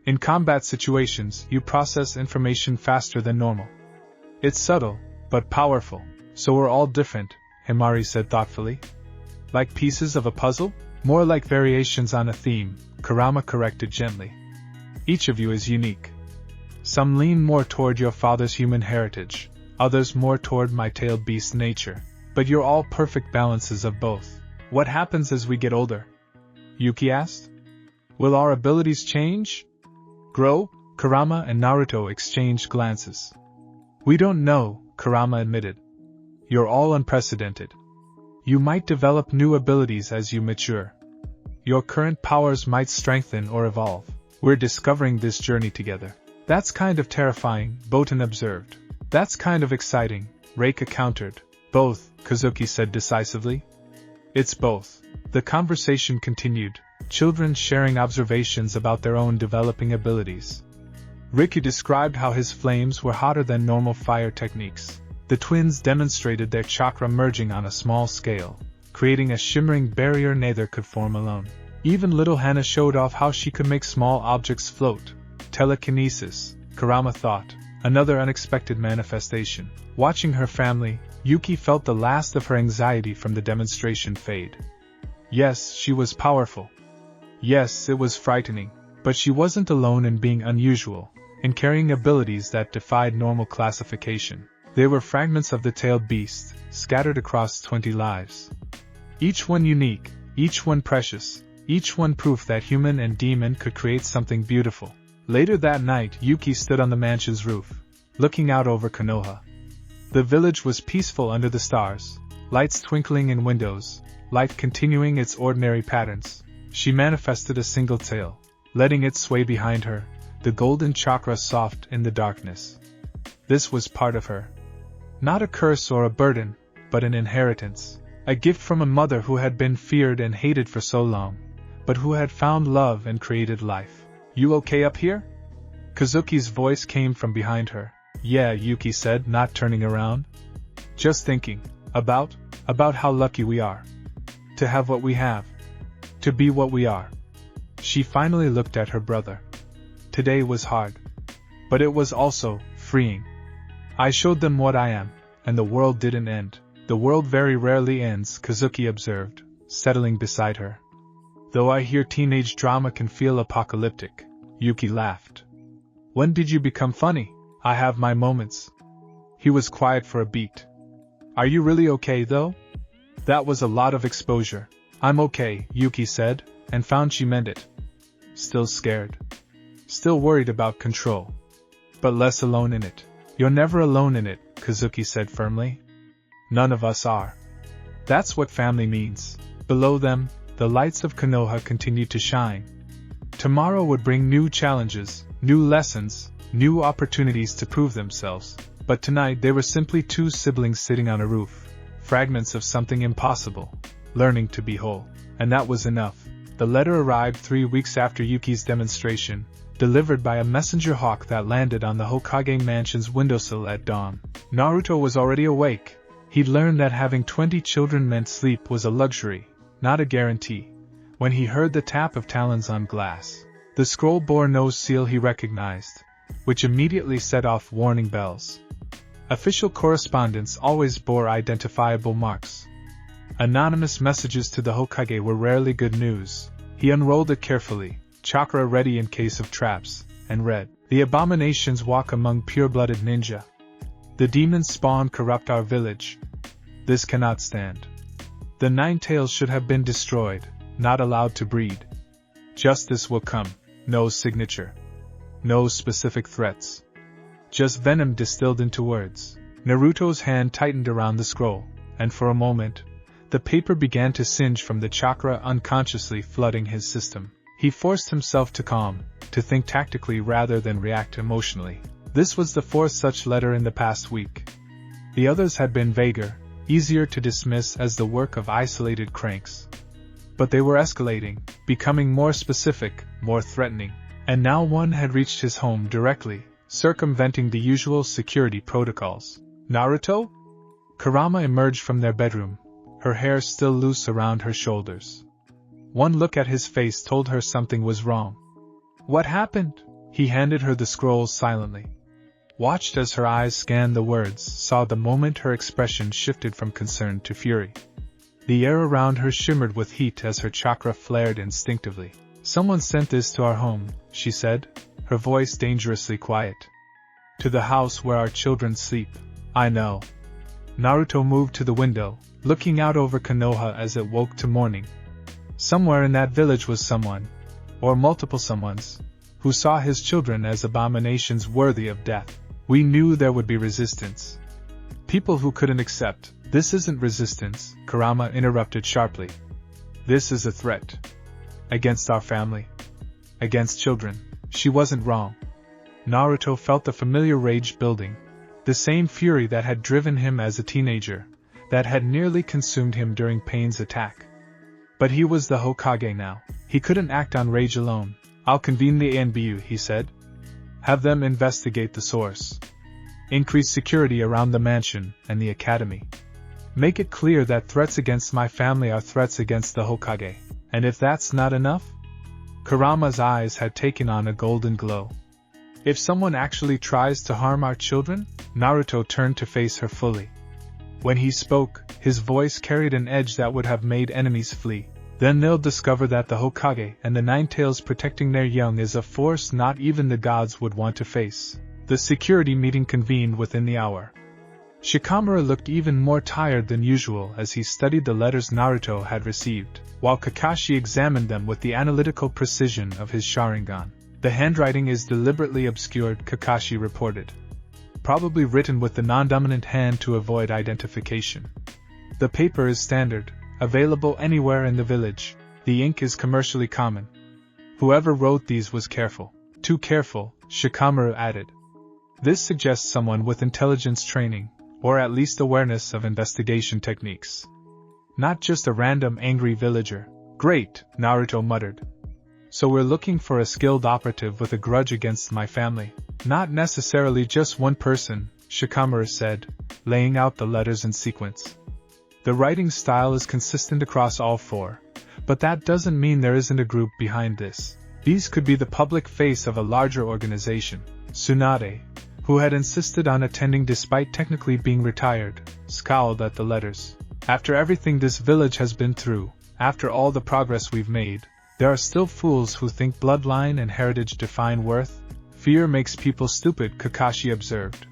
"In combat situations, you process information faster than normal. It's subtle, but powerful." "So we're all different," Himari said thoughtfully. "Like pieces of a puzzle?" "More like variations on a theme," Kurama corrected gently. "Each of you is unique. Some lean more toward your father's human heritage, others more toward my tailed beast nature, but you're all perfect balances of both." "What happens as we get older?" Yuki asked. "Will our abilities change? Grow?" Kurama and Naruto exchanged glances. "We don't know," Kurama admitted. "You're all unprecedented. You might develop new abilities as you mature. Your current powers might strengthen or evolve. We're discovering this journey together." "That's kind of terrifying," Boten observed. "That's kind of exciting," Reika countered. "Both," Kazuki said decisively. "It's both." The conversation continued, children sharing observations about their own developing abilities. Ricky described how his flames were hotter than normal fire techniques. The twins demonstrated their chakra merging on a small scale, creating a shimmering barrier neither could form alone. Even little Hana showed off how she could make small objects float. Telekinesis, Kurama thought, another unexpected manifestation. Watching her family, Yuki felt the last of her anxiety from the demonstration fade. Yes, she was powerful. Yes, it was frightening, but she wasn't alone in being unusual, in carrying abilities that defied normal classification. They were fragments of the tailed beast, scattered across 20 lives. Each one unique, each one precious, each one proof that human and demon could create something beautiful. Later that night, Yuki stood on the mansion's roof, looking out over Konoha. The village was peaceful under the stars, lights twinkling in windows, life continuing its ordinary patterns. She manifested a single tail, letting it sway behind her, the golden chakra soft in the darkness. This was part of her. Not a curse or a burden, but an inheritance. A gift from a mother who had been feared and hated for so long, but who had found love and created life. You okay up here? Kazuki's voice came from behind her. Yeah, Yuki said, not turning around. Just thinking. About how lucky we are. To have what we have. To be what we are. She finally looked at her brother. Today was hard. But it was also freeing. I showed them what I am, and the world didn't end. The world very rarely ends, Kazuki observed, settling beside her. Though I hear teenage drama can feel apocalyptic, Yuki laughed. When did you become funny? I have my moments. He was quiet for a beat. Are you really okay though? That was a lot of exposure. I'm okay, Yuki said, and found she meant it. Still scared. Still worried about control. But less alone in it. You're never alone in it, Kazuki said firmly. None of us are. That's what family means. Below them, the lights of Konoha continued to shine. Tomorrow would bring new challenges, new lessons, new opportunities to prove themselves. But tonight they were simply two siblings sitting on a roof, fragments of something impossible, learning to be whole. And that was enough. The letter arrived 3 weeks after Yuki's demonstration, delivered by a messenger hawk that landed on the Hokage mansion's windowsill at dawn. Naruto was already awake. He'd learned that having 20 children meant sleep was a luxury, not a guarantee, when he heard the tap of talons on glass. The scroll bore no seal he recognized, which immediately set off warning bells. Official correspondence always bore identifiable marks. Anonymous messages to the Hokage were rarely good news. He unrolled it carefully, chakra ready in case of traps, and read, The abominations walk among pure-blooded ninja. The demons spawn corrupt our village. This cannot stand. The 9 tails should have been destroyed, not allowed to breed. Justice will come, no signature. No specific threats. Just venom distilled into words. Naruto's hand tightened around the scroll, and for a moment, the paper began to singe from the chakra unconsciously flooding his system. He forced himself to calm, to think tactically rather than react emotionally. This was the 4th such letter in the past week. The others had been vaguer, easier to dismiss as the work of isolated cranks. But they were escalating, becoming more specific, more threatening. And now one had reached his home directly, circumventing the usual security protocols. Naruto? Kurama emerged from their bedroom, her hair still loose around her shoulders. One look at his face told her something was wrong. What happened? He handed her the scrolls silently. Watched as her eyes scanned the words, saw the moment her expression shifted from concern to fury. The air around her shimmered with heat as her chakra flared instinctively. Someone sent this to our home, she said, her voice dangerously quiet. To the house where our children sleep. I know. Naruto moved to the window, looking out over Konoha as it woke to morning. Somewhere in that village was someone, or multiple someones, who saw his children as abominations worthy of death. We knew there would be resistance. People who couldn't accept. This isn't resistance, Kurama interrupted sharply. This is a threat. Against our family. Against children. She wasn't wrong. Naruto felt the familiar rage building, the same fury that had driven him as a teenager, that had nearly consumed him during Pain's attack. But he was the Hokage now. He couldn't act on rage alone. I'll convene the ANBU, he said. Have them investigate the source. Increase security around the mansion and the academy. Make it clear that threats against my family are threats against the Hokage. And if that's not enough? Kurama's eyes had taken on a golden glow. If someone actually tries to harm our children? Naruto turned to face her fully. When he spoke, his voice carried an edge that would have made enemies flee. Then they'll discover that the Hokage and the 9 tails protecting their young is a force not even the gods would want to face. The security meeting convened within the hour. Shikamaru looked even more tired than usual as he studied the letters Naruto had received, while Kakashi examined them with the analytical precision of his Sharingan. The handwriting is deliberately obscured, Kakashi reported. Probably written with the non-dominant hand to avoid identification. The paper is standard, available anywhere in the village. The ink is commercially common. Whoever wrote these was careful. Too careful, Shikamaru added. This suggests someone with intelligence training, or at least awareness of investigation techniques. Not just a random angry villager. Great, Naruto muttered. So we're looking for a skilled operative with a grudge against my family. Not necessarily just one person, Shikamaru said, laying out the letters in sequence. The writing style is consistent across all four, but that doesn't mean there isn't a group behind this. These could be the public face of a larger organization. Tsunade, who had insisted on attending despite technically being retired, scowled at the letters. After everything this village has been through, after all the progress we've made, there are still fools who think bloodline and heritage define worth. Fear makes people stupid, Kakashi observed.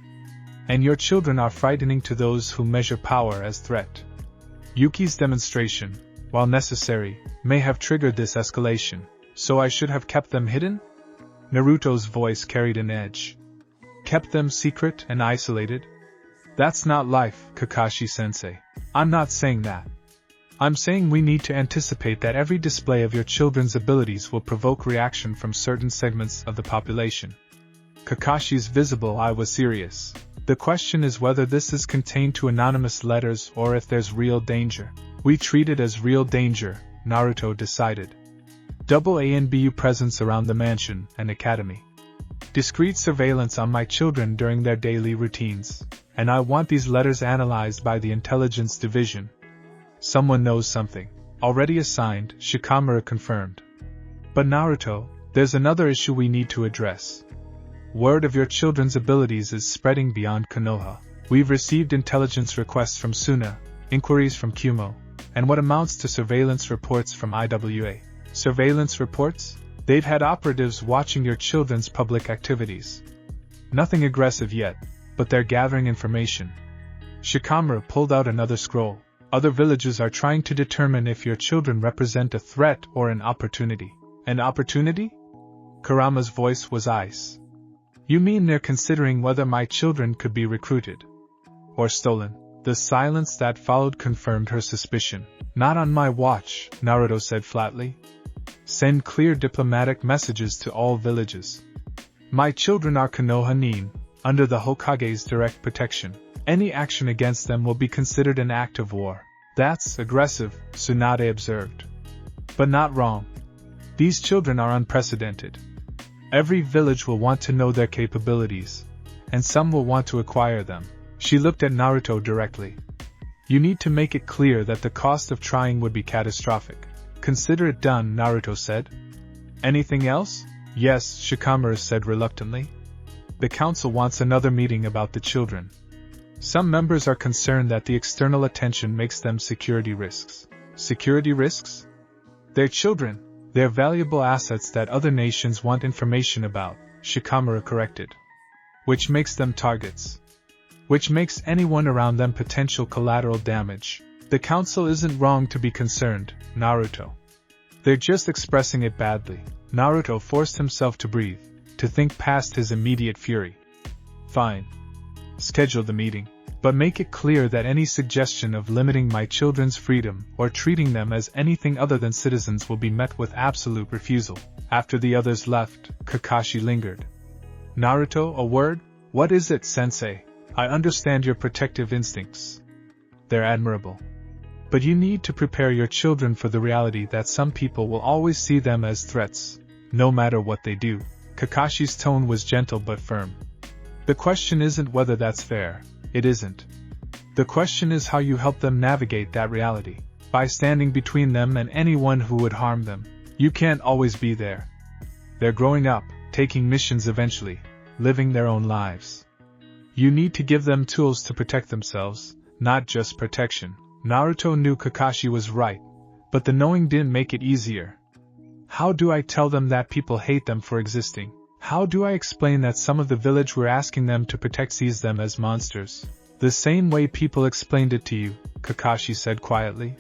And your children are frightening to those who measure power as threat. Yuki's demonstration, while necessary, may have triggered this escalation, so I should have kept them hidden? Naruto's voice carried an edge. Kept them secret and isolated? That's not life, Kakashi-sensei. I'm not saying that. I'm saying we need to anticipate that every display of your children's abilities will provoke reaction from certain segments of the population. Kakashi's visible eye was serious. The question is whether this is contained to anonymous letters or if there's real danger. We treat it as real danger, Naruto decided. ANBU presence around the mansion and academy. Discreet surveillance on my children during their daily routines. And I want these letters analyzed by the intelligence division. Someone knows something. Already assigned, Shikamaru confirmed. But Naruto, there's another issue we need to address. Word of your children's abilities is spreading beyond Konoha. We've received intelligence requests from Suna, inquiries from Kumo, and what amounts to surveillance reports from IWA. Surveillance reports? They've had operatives watching your children's public activities. Nothing aggressive yet, but they're gathering information. Shikamaru pulled out another scroll. Other villages are trying to determine if your children represent a threat or an opportunity. An opportunity? Kurama's voice was ice. You mean they're considering whether my children could be recruited? Or stolen? The silence that followed confirmed her suspicion. Not on my watch, Naruto said flatly. Send clear diplomatic messages to all villages. My children are Konoha Nin, under the Hokage's direct protection. Any action against them will be considered an act of war. That's aggressive, Tsunade observed. But not wrong. These children are unprecedented. Every village will want to know their capabilities, and some will want to acquire them. She looked at Naruto directly. You need to make it clear that the cost of trying would be catastrophic. Consider it done, Naruto said. Anything else? Yes, Shikamaru said reluctantly. The council wants another meeting about the children. Some members are concerned that the external attention makes them security risks. Security risks? They're children. They're valuable assets that other nations want information about, Shikamaru corrected. Which makes them targets. Which makes anyone around them potential collateral damage. The council isn't wrong to be concerned, Naruto. They're just expressing it badly. Naruto forced himself to breathe, to think past his immediate fury. Fine. Schedule the meeting, but make it clear that any suggestion of limiting my children's freedom or treating them as anything other than citizens will be met with absolute refusal. After the others left, Kakashi lingered. Naruto, a word? What is it, sensei? I understand your protective instincts. They're admirable. But you need to prepare your children for the reality that some people will always see them as threats, no matter what they do. Kakashi's tone was gentle but firm. The question isn't whether that's fair. It isn't. The question is how you help them navigate that reality. By standing between them and anyone who would harm them. You can't always be there. They're growing up, taking missions eventually, living their own lives. You need to give them tools to protect themselves, not just protection. Naruto knew Kakashi was right, but the knowing didn't make it easier. How do I tell them that people hate them for existing? How do I explain that some of the village we're asking them to protect sees them as monsters? The same way people explained it to you, Kakashi said quietly.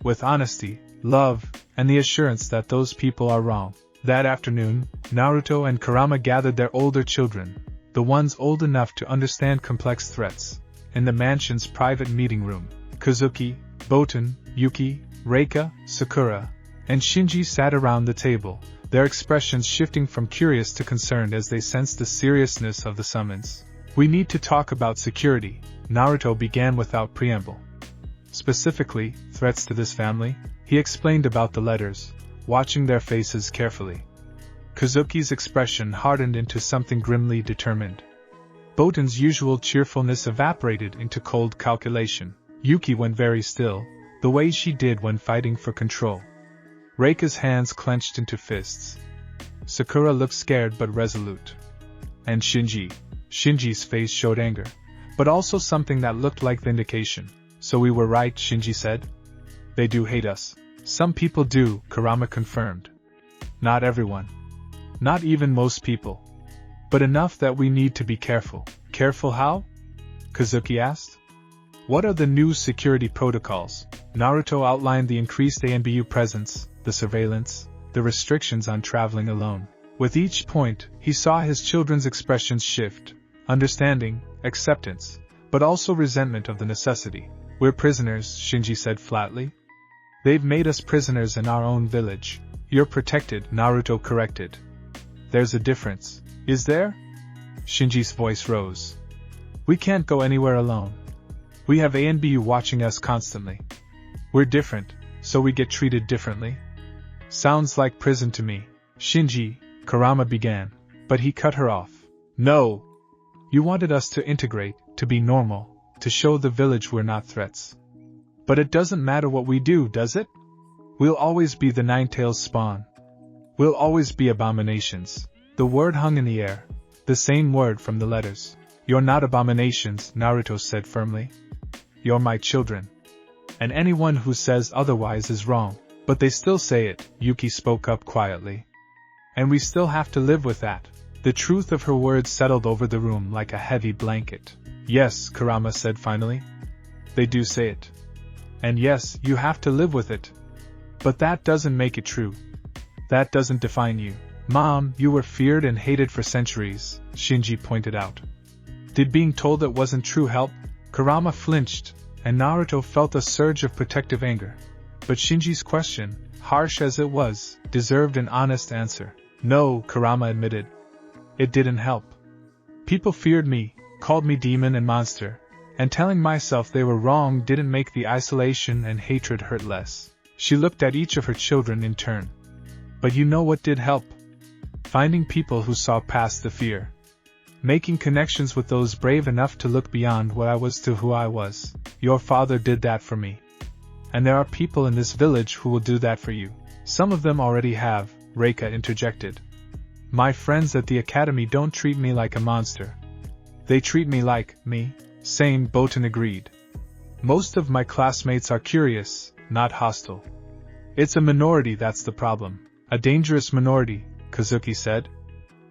With honesty, love, and the assurance that those people are wrong. That afternoon, Naruto and Kurama gathered their older children, the ones old enough to understand complex threats, in the mansion's private meeting room. Kazuki, Boten, Yuki, Reika, Sakura, and Shinji sat around the table, their expressions shifting from curious to concerned as they sensed the seriousness of the summons. "We need to talk about security," Naruto began without preamble. "Specifically, threats to this family?" He explained about the letters, watching their faces carefully. Kazuki's expression hardened into something grimly determined. Botan's usual cheerfulness evaporated into cold calculation. Yuki went very still, the way she did when fighting for control. Reika's hands clenched into fists. Sakura looked scared but resolute. And Shinji's face showed anger, but also something that looked like vindication. "So we were right," Shinji said. "They do hate us." "Some people do," Kurama confirmed. "Not everyone. Not even most people. But enough that we need to be careful." "Careful how?" Kazuki asked. "What are the new security protocols?" Naruto outlined the increased ANBU presence, the surveillance, the restrictions on traveling alone. With each point, he saw his children's expressions shift, understanding, acceptance, but also resentment of the necessity. "We're prisoners," Shinji said flatly. "They've made us prisoners in our own village." "You're protected," Naruto corrected. "There's a difference." "Is there?" Shinji's voice rose. "We can't go anywhere alone. We have ANBU watching us constantly. We're different, so we get treated differently." "Sounds like prison to me." "Shinji," Kurama began, but he cut her off. "No! You wanted us to integrate, to be normal, to show the village we're not threats. But it doesn't matter what we do, does it? We'll always be the Nine-Tails spawn. We'll always be abominations." The word hung in the air, the same word from the letters. "You're not abominations," Naruto said firmly. "You're my children. And anyone who says otherwise is wrong." "But they still say it," Yuki spoke up quietly. "And we still have to live with that." The truth of her words settled over the room like a heavy blanket. "Yes," Kurama said finally. "They do say it. And yes, you have to live with it. But that doesn't make it true. That doesn't define you." "Mom, you were feared and hated for centuries," Shinji pointed out. "Did being told it wasn't true help?" Kurama flinched, and Naruto felt a surge of protective anger. But Shinji's question, harsh as it was, deserved an honest answer. "No," Kurama admitted. "It didn't help. People feared me, called me demon and monster, and telling myself they were wrong didn't make the isolation and hatred hurt less." She looked at each of her children in turn. "But you know what did help? Finding people who saw past the fear. Making connections with those brave enough to look beyond what I was to who I was. Your father did that for me. And there are people in this village who will do that for you." "Some of them already have," Reika interjected. "My friends at the academy don't treat me like a monster. They treat me like me." "Same," Botan agreed. "Most of my classmates are curious, not hostile. It's a minority that's the problem. A dangerous minority," Kazuki said.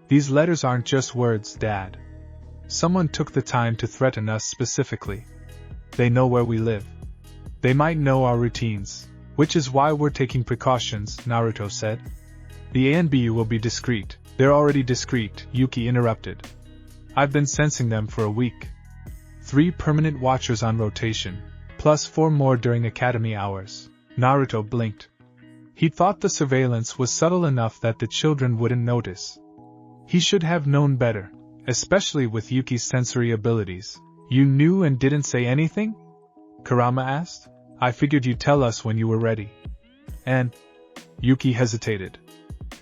"These letters aren't just words, Dad. Someone took the time to threaten us specifically. They know where we live. They might know our routines, which is why we're taking precautions," Naruto said. "The ANBU will be discreet." "They're already discreet," Yuki interrupted. "I've been sensing them for a week. 3 permanent watchers on rotation, plus 4 more during academy hours." Naruto blinked. He thought the surveillance was subtle enough that the children wouldn't notice. He should have known better, especially with Yuki's sensory abilities. "You knew and didn't say anything?" Kurama asked. "I figured you'd tell us when you were ready." And Yuki hesitated.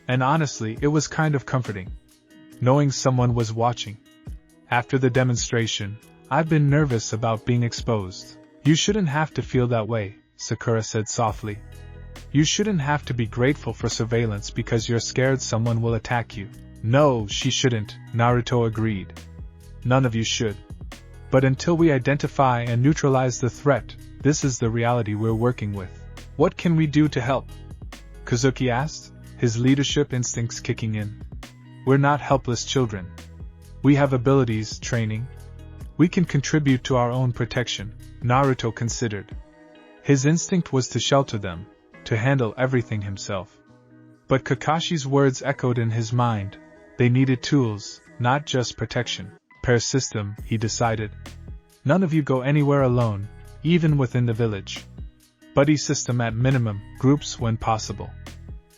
"And honestly, it was kind of comforting, knowing someone was watching. After the demonstration, I've been nervous about being exposed." "You shouldn't have to feel that way," Sakura said softly. "You shouldn't have to be grateful for surveillance because you're scared someone will attack you." "No, she shouldn't," Naruto agreed. "None of you should. But until we identify and neutralize the threat, this is the reality we're working with." "What can we do to help?" Kazuki asked, his leadership instincts kicking in. "We're not helpless children. We have abilities, training. We can contribute to our own protection," Naruto considered. His instinct was to shelter them, to handle everything himself. But Kakashi's words echoed in his mind. They needed tools, not just protection. "Per system," he decided. "None of you go anywhere alone, even within the village. Buddy system at minimum, groups when possible.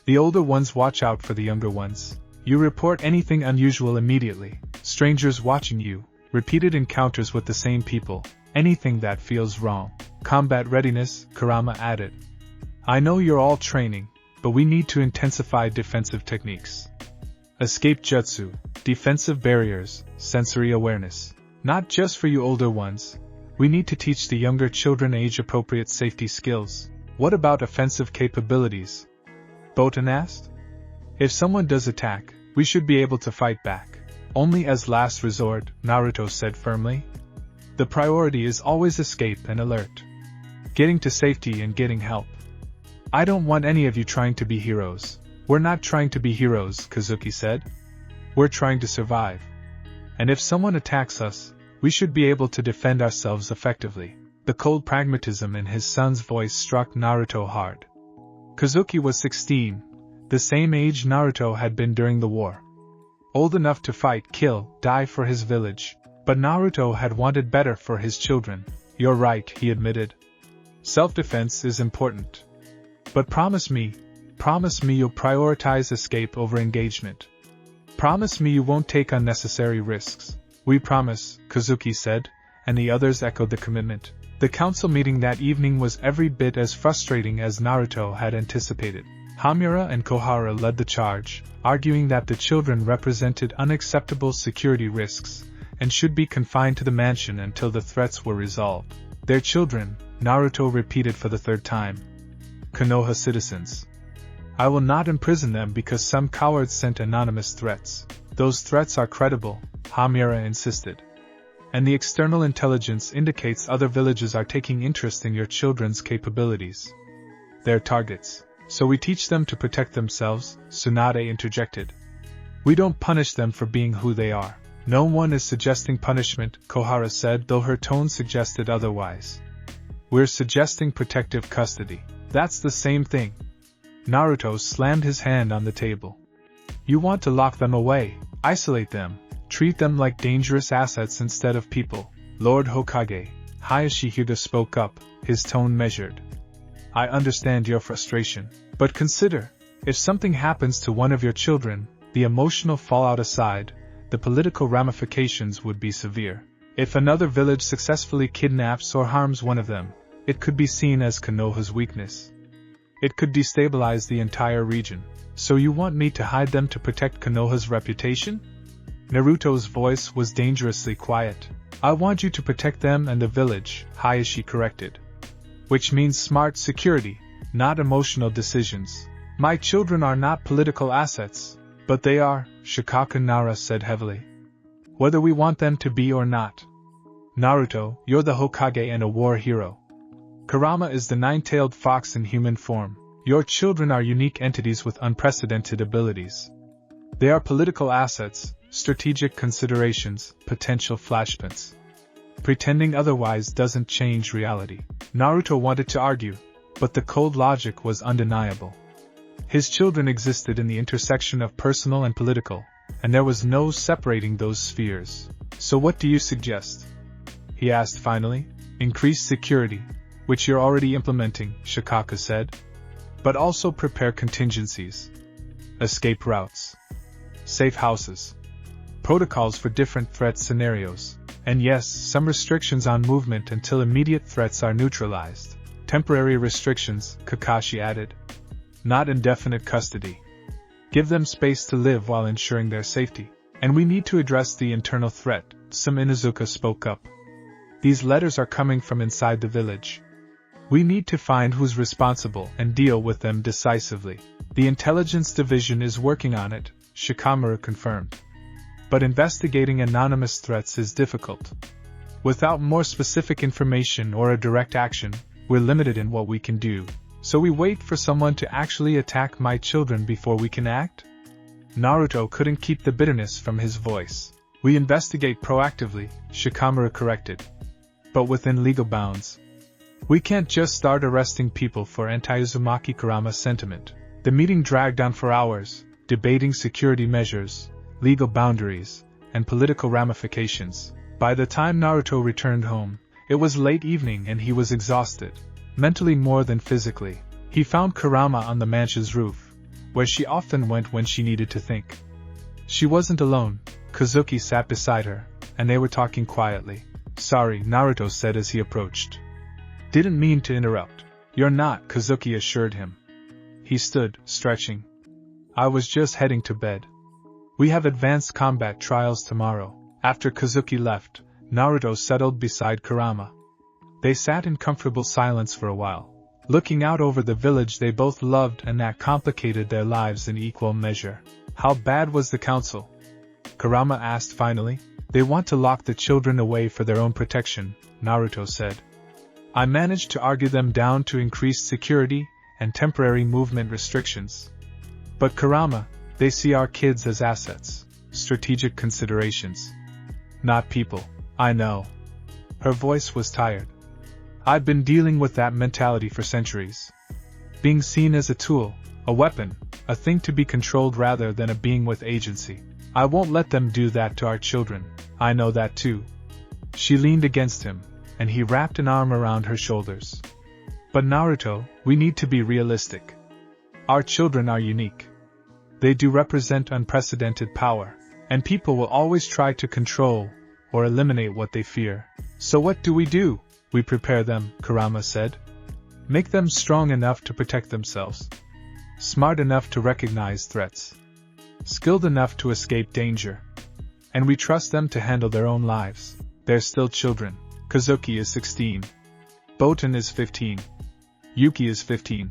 The older ones watch out for the younger ones. You report anything unusual immediately. Strangers watching you, repeated encounters with the same people, anything that feels wrong. Combat readiness, Kurama added. I know you're all training, but we need to intensify defensive techniques. Escape jutsu, defensive barriers, sensory awareness. Not just for you older ones. We need to teach the younger children age-appropriate safety skills. What about offensive capabilities? Botan asked. If someone does attack, we should be able to fight back. Only as last resort, Naruto said firmly. The priority is always escape and alert. Getting to safety and getting help. I don't want any of you trying to be heroes. We're not trying to be heroes, Kazuki said. We're trying to survive. And if someone attacks us, we should be able to defend ourselves effectively. The cold pragmatism in his son's voice struck Naruto hard. Kazuki was 16, the same age Naruto had been during the war. Old enough to fight, kill, die for his village. But Naruto had wanted better for his children. You're right, he admitted. Self-defense is important. But promise me you'll prioritize escape over engagement. Promise me you won't take unnecessary risks. We promise, Kazuki said, and the others echoed the commitment. The council meeting that evening was every bit as frustrating as Naruto had anticipated. Hamura and Kohara led the charge, arguing that the children represented unacceptable security risks, and should be confined to the mansion until the threats were resolved. Their children, Naruto repeated for the third time. Konoha citizens. I will not imprison them because some cowards sent anonymous threats. Those threats are credible, Hamura insisted. And the external intelligence indicates other villages are taking interest in your children's capabilities. They're targets. So we teach them to protect themselves, Tsunade interjected. We don't punish them for being who they are. No one is suggesting punishment, Kohara said, though her tone suggested otherwise. We're suggesting protective custody. That's the same thing. Naruto slammed his hand on the table. You want to lock them away, isolate them, treat them like dangerous assets instead of people. Lord Hokage, Hayashihira spoke up, his tone measured. I understand your frustration, but consider, if something happens to one of your children, the emotional fallout aside, the political ramifications would be severe. If another village successfully kidnaps or harms one of them, it could be seen as Konoha's weakness. It could destabilize the entire region. So you want me to hide them to protect Konoha's reputation? Naruto's voice was dangerously quiet. I want you to protect them and the village, Hayashi corrected. Which means smart security, not emotional decisions. My children are not political assets, but they are, Shikaku Nara said heavily. Whether we want them to be or not. Naruto, you're the Hokage and a war hero. Kurama is the nine-tailed fox in human form. Your children are unique entities with unprecedented abilities. They are political assets, strategic considerations, potential flashpoints. Pretending otherwise doesn't change reality. Naruto wanted to argue, but the cold logic was undeniable. His children existed in the intersection of personal and political, and there was no separating those spheres. So what do you suggest? He asked finally. Increase security, which you're already implementing, Shikaku said. But also prepare contingencies. Escape routes. Safe houses. Protocols for different threat scenarios. And yes, some restrictions on movement until immediate threats are neutralized. Temporary restrictions, Kakashi added. Not indefinite custody. Give them space to live while ensuring their safety. And we need to address the internal threat, some Inuzuka spoke up. These letters are coming from inside the village. We need to find who's responsible and deal with them decisively. The intelligence division is working on it, Shikamaru confirmed. But investigating anonymous threats is difficult. Without more specific information or a direct action, we're limited in what we can do. So we wait for someone to actually attack my children before we can act? Naruto couldn't keep the bitterness from his voice. We investigate proactively, Shikamaru corrected. But within legal bounds. We can't just start arresting people for anti-uzumaki-kurama sentiment. The meeting dragged on for hours, debating security measures, legal boundaries, and political ramifications. By the time Naruto returned home, it was late evening and he was exhausted, mentally more than physically. He found Kurama on the mansion's roof, where she often went when she needed to think. She wasn't alone. Kazuki sat beside her, and they were talking quietly. "Sorry," Naruto said as he approached. "Didn't mean to interrupt." "You're not," Kazuki assured him. He stood, stretching. "I was just heading to bed. We have advanced combat trials tomorrow." After Kazuki left, Naruto settled beside Kurama. They sat in comfortable silence for a while, looking out over the village they both loved and that complicated their lives in equal measure. "How bad was the council?" Kurama asked finally. "They want to lock the children away for their own protection," Naruto said. "I managed to argue them down to increased security and temporary movement restrictions. But Kurama, they see our kids as assets, strategic considerations. Not people." "I know." Her voice was tired. "I've been dealing with that mentality for centuries. Being seen as a tool, a weapon, a thing to be controlled rather than a being with agency. I won't let them do that to our children. I know that too." She leaned against him, and he wrapped an arm around her shoulders. "But Naruto, we need to be realistic. Our children are unique. They do represent unprecedented power, and people will always try to control or eliminate what they fear. So what do? "We prepare them," Kurama said. "Make them strong enough to protect themselves, smart enough to recognize threats, skilled enough to escape danger. And we trust them to handle their own lives. They're still children. Kazuki is 16. Boten is 15. Yuki is 15.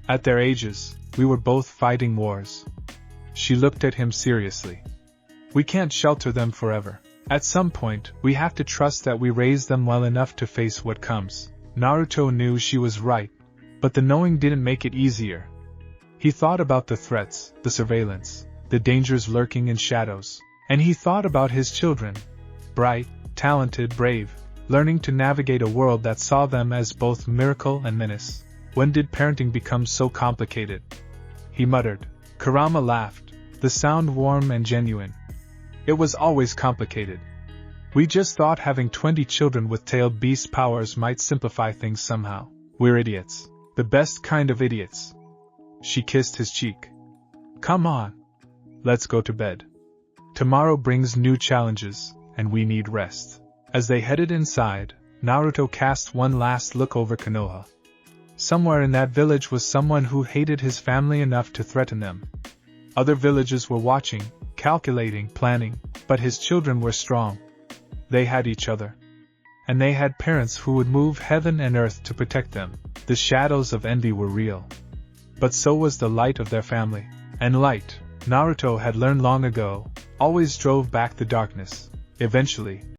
At their ages, we were both fighting wars." She looked at him seriously. "We can't shelter them forever. At some point, we have to trust that we raise them well enough to face what comes." Naruto knew she was right, but the knowing didn't make it easier. He thought about the threats, the surveillance, the dangers lurking in shadows, and he thought about his children. Bright, talented, brave, learning to navigate a world that saw them as both miracle and menace. When did parenting become so complicated? He muttered. Kurama laughed, the sound warm and genuine. "It was always complicated. We just thought having 20 children with tailed beast powers might simplify things somehow. We're idiots. The best kind of idiots." She kissed his cheek. "Come on. Let's go to bed. Tomorrow brings new challenges, and we need rest." As they headed inside, Naruto cast one last look over Konoha. Somewhere in that village was someone who hated his family enough to threaten them. Other villages were watching, calculating, planning, but his children were strong. They had each other. And they had parents who would move heaven and earth to protect them. The shadows of envy were real. But so was the light of their family. And light, Naruto had learned long ago, always drove back the darkness. Eventually,